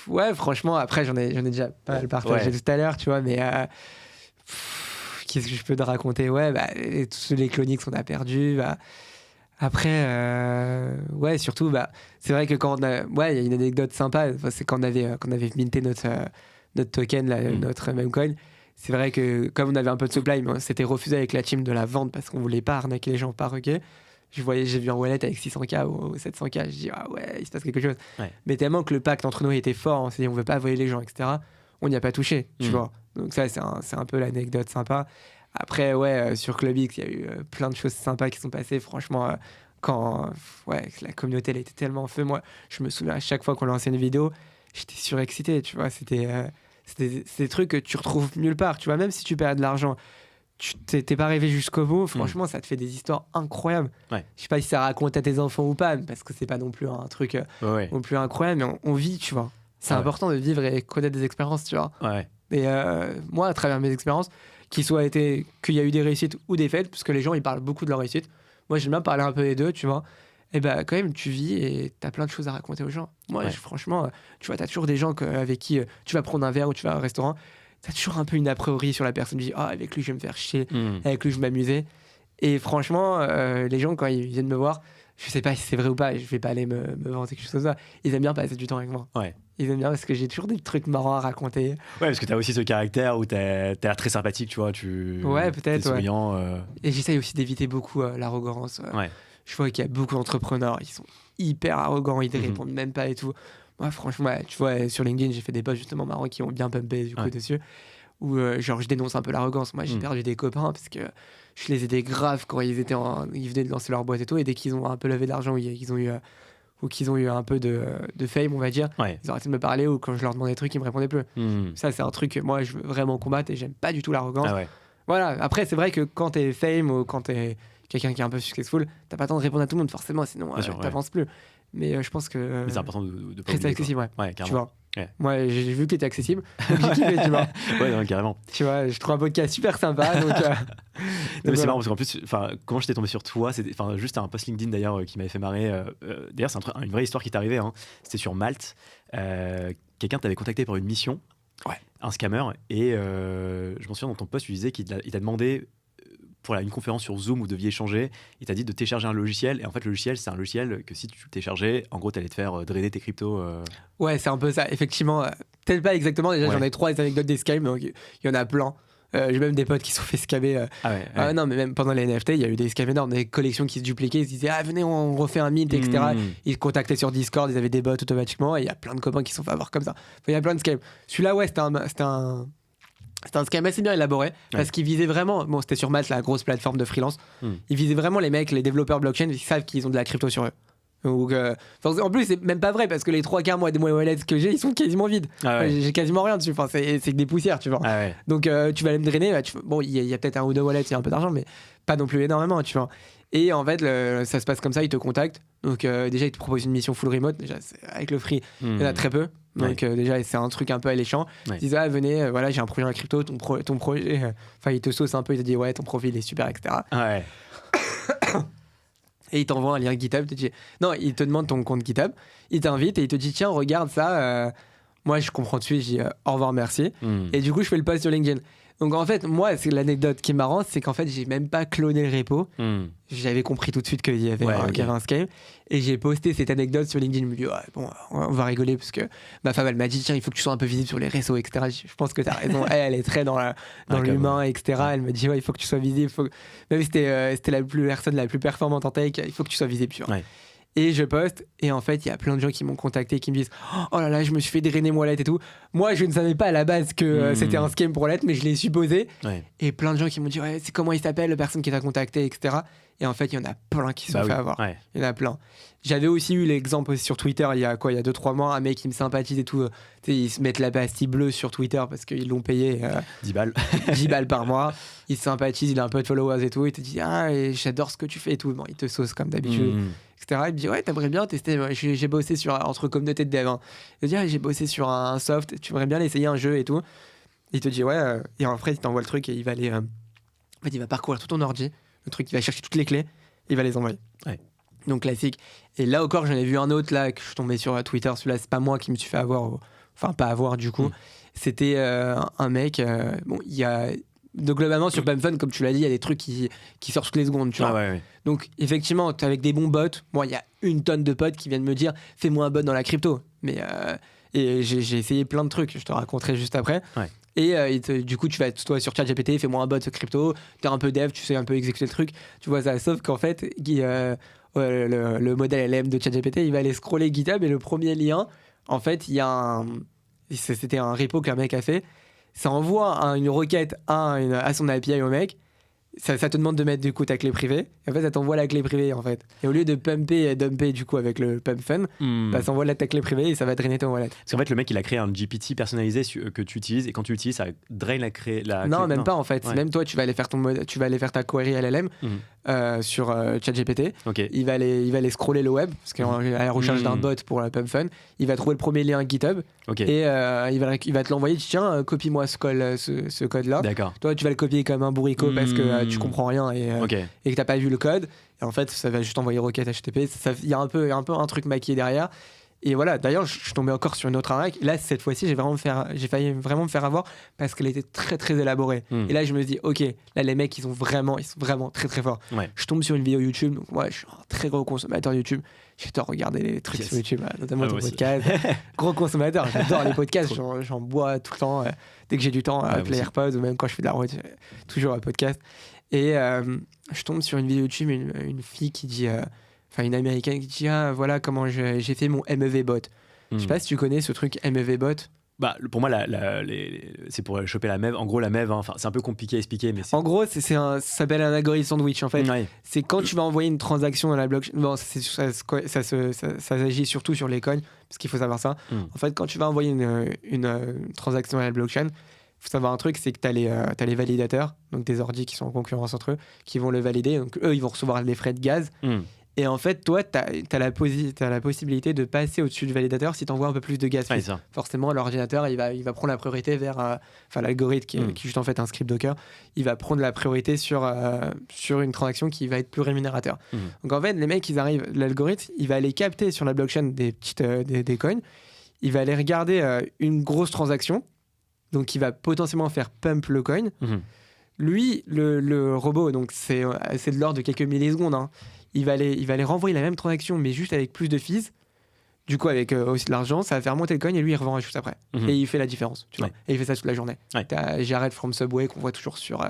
Ouais, franchement, après, j'en ai déjà pas mal partagé tout à l'heure, tu vois, mais... qu'est-ce que je peux te raconter? Ouais, tous les Clonix qu'on a perdus. Après, surtout, c'est vrai que quand il y a une anecdote sympa, c'est quand on avait minté notre token, notre Memecoin. C'est vrai que comme on avait un peu de supply, mais on s'était refusé avec la team de la vente parce qu'on voulait pas arnaquer les gens, pas ruguer. J'ai vu un wallet avec 600K ou 700K, je dis ah ouais, il se passe quelque chose. Mais tellement que le pacte entre nous était fort, on s'est dit on veut pas voler les gens, etc. On n'y a pas touché, tu vois. Donc ça, c'est un peu l'anecdote sympa. Après, sur ClubX, il y a eu plein de choses sympas qui sont passées. Franchement, quand la communauté elle était tellement en feu, moi, je me souviens à chaque fois qu'on lançait une vidéo, j'étais surexcité, tu vois. C'était des trucs que tu retrouves nulle part, tu vois. Même si tu perds de l'argent, tu t'es pas arrivé jusqu'au bout. Franchement, ça te fait des histoires incroyables. Je sais pas si ça raconte à tes enfants ou pas, parce que c'est pas non plus un truc non plus incroyable, mais on vit, tu vois. C'est important de vivre et connaître des expériences, tu vois. Et moi, à travers mes expériences, qu'il y a eu des réussites ou des faites, parce que les gens ils parlent beaucoup de leur réussite. Moi, j'aime bien parler un peu des deux, tu vois. Et quand même, tu vis et t'as plein de choses à raconter aux gens. Moi, franchement, tu vois, t'as toujours des gens avec qui tu vas prendre un verre ou tu vas au restaurant. T'as toujours un peu une a priori sur la personne. Tu dis, avec lui, je vais me faire chier. Avec lui, je vais m'amuser. Et franchement, les gens, quand ils viennent me voir, je sais pas si c'est vrai ou pas, je vais pas aller me vanter quelque chose comme ça. Ils aiment bien passer du temps avec moi. Ils aiment bien parce que j'ai toujours des trucs marrants à raconter. Ouais, parce que t'as aussi ce caractère où t'as l'air très sympathique, tu vois. Peut-être. T'es souriant. Et j'essaye aussi d'éviter beaucoup l'arrogance. Je vois qu'il y a beaucoup d'entrepreneurs, ils sont hyper arrogants, ils ne répondent même pas et tout. Moi, franchement, tu vois, sur LinkedIn, j'ai fait des posts justement marrants qui ont bien pumpé du coup dessus. Où genre je dénonce un peu l'arrogance. Moi, j'ai perdu des copains parce que je les aidais grave quand ils venaient de lancer leur boîte et tout. Et dès qu'ils ont un peu levé de l'argent, ou qu'ils ont eu un peu de fame, on va dire, ils ont arrêté de me parler, ou quand je leur demandais des trucs, ils me répondaient plus. Ça, c'est un truc que moi, je veux vraiment combattre et j'aime pas du tout l'arrogance. Voilà. Après, c'est vrai que quand t'es fame ou quand t'es quelqu'un qui est un peu successful, t'as pas le temps de répondre à tout le monde, forcément, sinon t'avances plus. Mais je pense que. Mais c'est important de pas rester accessible, carrément. Tu vois. Moi, j'ai vu que t'étais accessible, donc j'ai kiffé, tu vois. Non, carrément. Tu vois, je trouve un podcast super sympa, donc. Non, mais c'est marrant parce qu'en plus, comment j'étais tombé sur toi, c'était juste un post LinkedIn d'ailleurs qui m'avait fait marrer. D'ailleurs, c'est une vraie histoire qui t'est arrivée. Hein. C'était sur Malte. Quelqu'un t'avait contacté pour une mission, un scammer, et je m'en souviens dans ton post, tu disais qu'il t'a demandé pour une conférence sur Zoom où vous deviez échanger, il t'a dit de télécharger un logiciel, et en fait le logiciel c'est un logiciel que si tu le téléchargeais, en gros t'allais te faire drainer tes cryptos. Ouais, c'est un peu ça, effectivement. Peut-être pas exactement, déjà j'en ai 3 anecdotes des scams, donc il y en a plein. J'ai même des potes qui se sont fait scammer. Non, mais même pendant les NFT, il y a eu des scams énormes, des collections qui se dupliquaient. Ils se disaient, venez, on refait un mint, etc. Ils se contactaient sur Discord, ils avaient des bots automatiquement. Et il y a plein de copains qui se sont fait avoir comme ça. Il y a plein de scams. Celui-là, c'était un scam assez bien élaboré parce qu'il visait vraiment. Bon, c'était sur Malte, la grosse plateforme de freelance. Il visait vraiment les mecs, les développeurs blockchain, ils savent qu'ils ont de la crypto sur eux. Donc, en plus, c'est même pas vrai parce que les 3/4 moi, des wallets que j'ai, ils sont quasiment vides. J'ai quasiment rien dessus. Enfin, c'est que des poussières, tu vois. Donc, tu vas aller me drainer. Bon, il y a peut-être un ou deux wallets, il y a un peu d'argent, mais pas non plus énormément, tu vois. Et en fait, ça se passe comme ça, ils te contactent. Donc, déjà, ils te proposent une mission full remote. Déjà, avec le free, il y en a très peu. Donc, déjà, c'est un truc un peu alléchant. Ils disent, venez, voilà, j'ai un projet en crypto, ton projet. Enfin, ils te saucent un peu, ils te disent, ouais, ton profil est super, etc. Et il t'envoie un lien GitHub, il te demande ton compte GitHub, il t'invite et il te dit tiens regarde ça, moi je comprends tout de suite, je dis au revoir merci, et du coup je fais le post sur LinkedIn. Donc en fait moi c'est l'anecdote qui est marrante, c'est qu'en fait j'ai même pas cloné le repo, j'avais compris tout de suite qu'il y avait un scam, et j'ai posté cette anecdote sur LinkedIn. Je me dis bon on va rigoler parce que ma femme elle m'a dit tiens il faut que tu sois un peu visible sur les réseaux, etc. Je pense que t'as raison, elle est très dans l'humain, etc. Elle me dit il faut que tu sois visible, même si c'était personne la plus performante en tech, il faut que tu sois visible, tu vois. Et je poste, et en fait, il y a plein de gens qui m'ont contacté, qui me disent oh là là, je me suis fait drainer mon wallet et tout. Moi, je ne savais pas à la base que c'était un scam pour wallet, mais je l'ai supposé. Et plein de gens qui m'ont dit c'est comment il s'appelle, la personne qui t'a contacté, etc. Et en fait, il y en a plein qui se sont fait avoir. Il y en a plein. J'avais aussi eu l'exemple aussi sur Twitter il y a 2-3 mois, un mec qui me sympathise et tout. Ils se mettent la pastille bleue sur Twitter parce qu'ils l'ont payé 10 balles. 10 balles par mois. Il se sympathise, il a un peu de followers et tout. Il te dit et j'adore ce que tu fais et tout. Bon, il te sauce comme d'habitude. Etc. Il me dit t'aimerais bien tester, j'ai bossé entre communautés de dev, il me dit j'ai bossé sur un soft, tu aimerais bien l'essayer un jeu et tout. Il te dit et après il t'envoie le truc et il va aller en fait il va parcourir tout ton ordi, le truc, il va chercher toutes les clés, il va les envoyer. Donc classique. Et là encore j'en ai vu un autre là que je suis tombé sur Twitter, celui-là c'est pas moi qui me suis fait avoir, enfin pas avoir du coup, c'était un mec, il y a donc globalement sur PumpFun, comme tu l'as dit, il y a des trucs qui sortent toutes les secondes, tu vois. Donc effectivement, avec des bons bots, moi il y a une tonne de potes qui viennent me dire fais-moi un bot dans la crypto. Mais et j'ai essayé plein de trucs, je te raconterai juste après. Et du coup tu vas toi sur ChatGPT, fais-moi un bot crypto, t'es un peu dev, tu sais un peu exécuter le truc, tu vois ça. Sauf qu'en fait le modèle LM de ChatGPT, il va aller scroller GitHub et le premier lien, en fait il y a c'était un repo qu'un mec a fait. Ça envoie une requête à son API au mec. Ça te demande de mettre du coup ta clé privée. Et en fait, ça t'envoie la clé privée en fait. Et au lieu de pumper et dumper du coup avec le pump fun, ça envoie ta clé privée et ça va drainer ton wallet. Parce qu'en fait, le mec il a créé un GPT personnalisé que tu utilises, et quand tu l'utilises, ça draine la clé. Non, même pas en fait. Même toi, tu vas aller faire ta query LLM sur ChatGPT. Il va aller scroller le web parce qu'à la recherche d'un bot pour la pump fun, il va trouver le premier lien GitHub et il va te l'envoyer. Tiens, copie-moi ce code-là. Toi, tu vas le copier comme un bourricot parce que tu comprends rien et que t'as pas vu le code. Et en fait, ça va juste envoyer requête HTTP. Il y a un peu un truc maquillé derrière. Et voilà, d'ailleurs, je suis tombé encore sur une autre arnaque. Là, cette fois-ci, j'ai failli vraiment me faire avoir parce qu'elle était très très élaborée. Et là, je me dis, ok, là, les mecs, ils sont vraiment très très forts. Je tombe sur une vidéo YouTube. Donc, moi, je suis un très gros consommateur YouTube. J'adore regarder les trucs sur YouTube, notamment ton podcast. Gros consommateur, j'adore les podcasts. J'en bois tout le temps. Dès que j'ai du temps, avec les AirPods ou même quand je fais de la route, toujours un podcast. Et je tombe sur une vidéo YouTube, une fille qui dit. Une américaine qui dit voilà comment j'ai fait mon MEV bot. Je sais pas si tu connais ce truc MEV bot. Pour moi c'est pour choper la MEV. En gros la MEV, c'est un peu compliqué à expliquer, mais en gros ça s'appelle un algorithme sandwich en fait. C'est quand tu vas envoyer une transaction dans la blockchain. Bon, ça s'agit surtout sur les coins parce qu'il faut savoir ça. En fait, quand tu vas envoyer une transaction à la blockchain, faut savoir un truc, c'est que t'as les validateurs, donc des ordis qui sont en concurrence entre eux, qui vont le valider. Donc eux ils vont recevoir les frais de gaz. Et en fait, toi, t'as la possibilité de passer au-dessus du validateur si t'envoies un peu plus de gaz. Forcément, l'ordinateur, il va prendre la priorité vers... l'algorithme qui est juste en fait un script Docker, il va prendre la priorité sur une transaction qui va être plus rémunérateur. Donc en fait, les mecs, ils arrivent... L'algorithme, il va aller capter sur la blockchain des coins. Il va aller regarder une grosse transaction. Donc, il va potentiellement faire pump le coin. Lui, le robot, donc c'est de l'ordre de quelques millisecondes, il va aller renvoyer la même transaction, mais juste avec plus de fees. Du coup, avec aussi de l'argent, ça va faire monter le coin et lui, il revend juste après. Et il fait la différence, tu vois. Et il fait ça toute la journée. T'as Jared from Subway qu'on voit toujours sur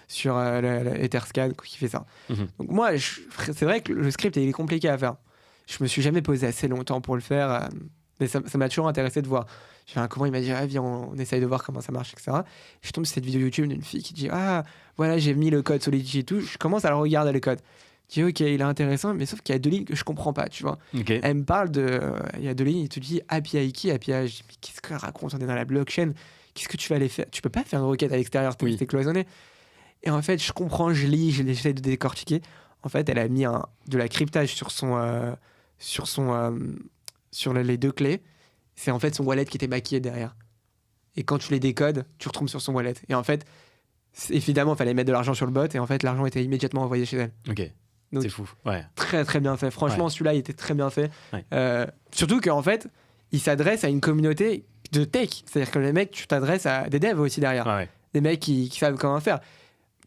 Etherscan qui fait ça. Donc moi, c'est vrai que le script, il est compliqué à faire. Je me suis jamais posé assez longtemps pour le faire, mais ça m'a toujours intéressé de voir. Comment il m'a dit, viens, on essaye de voir comment ça marche, etc. Et je tombe sur cette vidéo YouTube d'une fille qui dit, voilà, j'ai mis le code Solidity et tout. Je commence à le regarder, le code. Je dis, ok, il est intéressant, mais sauf qu'il y a 2 lignes que je comprends pas, tu vois. Elle me parle il y a 2 lignes, il te dit API key, API. Je dis, mais qu'est-ce qu'elle raconte? On est dans la blockchain. Qu'est-ce que tu vas aller faire? Tu peux pas faire une requête à l'extérieur, t'es cloisonné. Et en fait, je comprends, je lis, j'essaie de décortiquer. En fait, elle a mis de la cryptage sur les 2 clés. C'est en fait son wallet qui était maquillé derrière. Et quand tu les décodes, tu retombes sur son wallet. Et en fait, évidemment, il fallait mettre de l'argent sur le bot. Et en fait, l'argent était immédiatement envoyé chez elle. Ok. Donc, c'est fou. Ouais. Très, très bien fait. Franchement, celui-là, il était très bien fait. Surtout qu'en fait, il s'adresse à une communauté de tech. C'est-à-dire que les mecs, tu t'adresses à des devs aussi derrière. Des mecs qui savent comment faire.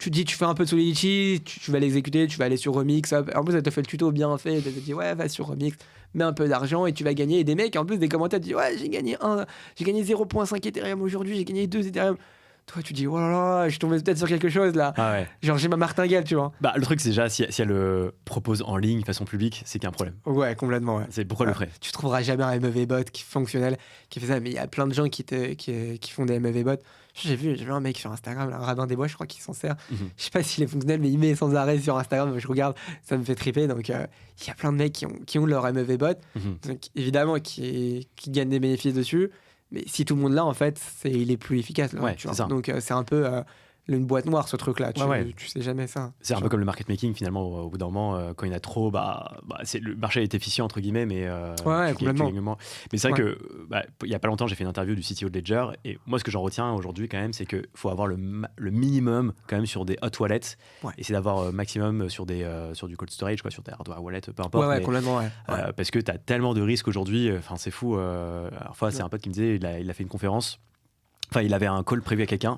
Tu te dis, tu fais un peu de Solidity, tu vas l'exécuter, tu vas aller sur Remix. Hop. En plus, elle te fait le tuto bien fait. Elle te dit, va sur Remix, mets un peu d'argent et tu vas gagner. Et des mecs, en plus, des commentaires, te disent, j'ai gagné 0.5 Ethereum aujourd'hui, j'ai gagné 2 Ethereum. Toi, tu dis, oh là là, je suis tombé peut-être sur quelque chose là. Genre, j'ai ma martingale, tu vois. Le truc, c'est déjà, si elle le propose en ligne, de façon publique, c'est qu'il y a un problème. Ouais, complètement. Ouais. C'est pourquoi le ferait. Tu trouveras jamais un MEV bot qui est fonctionnel, qui fait ça. Mais il y a plein de gens qui font des MEV bots. J'ai vu un mec sur Instagram, un Rabin des Bois, je crois qu'il s'en sert. Je sais pas s'il est fonctionnel, mais il met sans arrêt sur Instagram. Je regarde, ça me fait triper. Donc, il y a plein de mecs qui ont leur MEV bot, donc, évidemment, qui gagnent des bénéfices dessus. Mais si tout le monde l'a, en fait, il est plus efficace. Là, tu vois. Ça. Donc, c'est un peu une boîte noire, ce truc-là. Tu sais jamais ça. C'est un peu comme le market making, finalement, au bout d'un moment, quand il y en a trop, le marché est efficient, entre guillemets, mais complètement. Mais c'est vrai que, il y a pas longtemps, j'ai fait une interview du CTO de Ledger, et moi, ce que j'en retiens aujourd'hui, quand même, c'est qu'il faut avoir le minimum, quand même, sur des hot wallets, et c'est d'avoir maximum sur du cold storage, sur des hardware wallets, peu importe. Complètement, parce que tu as tellement de risques aujourd'hui, c'est fou. Parfois, c'est un pote qui me disait, il a fait une conférence. Enfin, il avait un call prévu à quelqu'un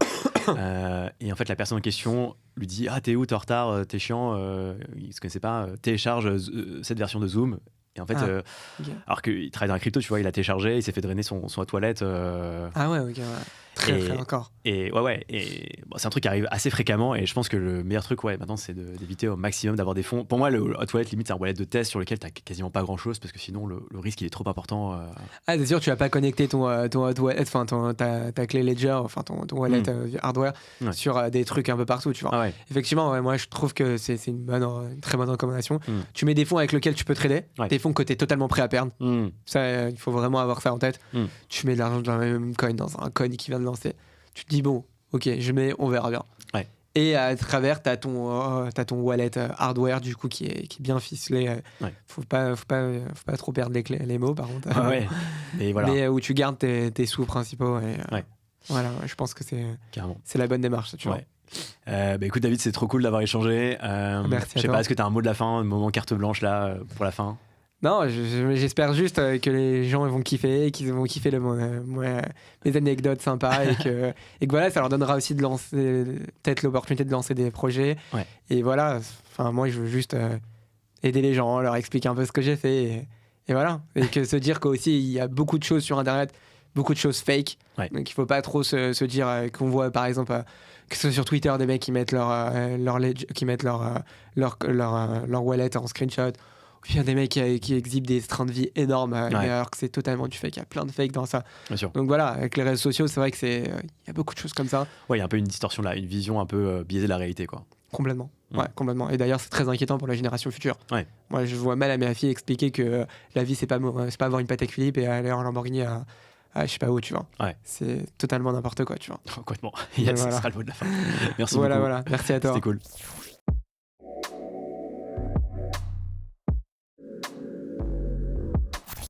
et en fait la personne en question lui dit t'es où, t'es en retard, t'es chiant, il se connaissait pas, télécharge cette version de Zoom. Et en fait, alors qu'il travaille dans la crypto, tu vois, il a téléchargé, il s'est fait drainer son toilette. Très encore. Et c'est un truc qui arrive assez fréquemment, et je pense que le meilleur truc maintenant c'est d'éviter au maximum d'avoir des fonds. Pour moi, le hot wallet limite c'est un wallet de test sur lequel t'as quasiment pas grand chose, parce que sinon le risque il est trop important. C'est sûr, tu vas pas connecter ton hot wallet, enfin ta clé Ledger, enfin ton wallet hardware sur des trucs un peu partout, tu vois. Effectivement, moi je trouve que c'est une très bonne recommandation. Tu mets des fonds avec lesquels tu peux trader, des fonds que t'es totalement prêt à perdre. Ça, il faut vraiment avoir ça en tête. Tu mets de l'argent dans la même coin, dans un coin qui vient de lancer. Tu te dis bon, ok, je mets, on verra bien. Et à travers, t'as ton wallet hardware du coup qui est bien ficelé. Faut pas trop perdre les mots par contre. Et voilà. Mais où tu gardes tes sous principaux. Et, voilà, je pense que c'est la bonne démarche, tu vois. Écoute David, c'est trop cool d'avoir échangé. Merci. Je sais pas, est-ce que tu as un mot de la fin, un moment carte blanche là pour la fin? Non, j'espère juste que les gens vont kiffer, qu'ils vont kiffer mes anecdotes sympas et que voilà, ça leur donnera aussi de lancer peut-être l'opportunité de lancer des projets. Et voilà, moi je veux juste aider les gens, leur expliquer un peu ce que j'ai fait et voilà. Et que se dire qu'aussi il y a beaucoup de choses sur Internet, beaucoup de choses fake. Donc il faut pas trop se dire qu'on voit par exemple que ce soit sur Twitter des mecs qui mettent leur wallet en screenshot. Il y a des mecs qui exhibent des trains de vie énormes, alors que c'est totalement du fake. Il y a plein de fake dans ça. Bien sûr. Donc voilà, avec les réseaux sociaux, c'est vrai que il y a beaucoup de choses comme ça. Il y a un peu une distorsion là, une vision un peu biaisée de la réalité, quoi. Complètement. Complètement. Et d'ailleurs, c'est très inquiétant pour la génération future. Moi, je vois mal à ma fille expliquer que la vie, c'est pas avoir une Patek Philippe et aller en Lamborghini à je sais pas où, tu vois. C'est totalement n'importe quoi, tu vois. Complètement. Ce sera le mot de la fin. Merci beaucoup. Voilà. Merci à toi. C'était cool.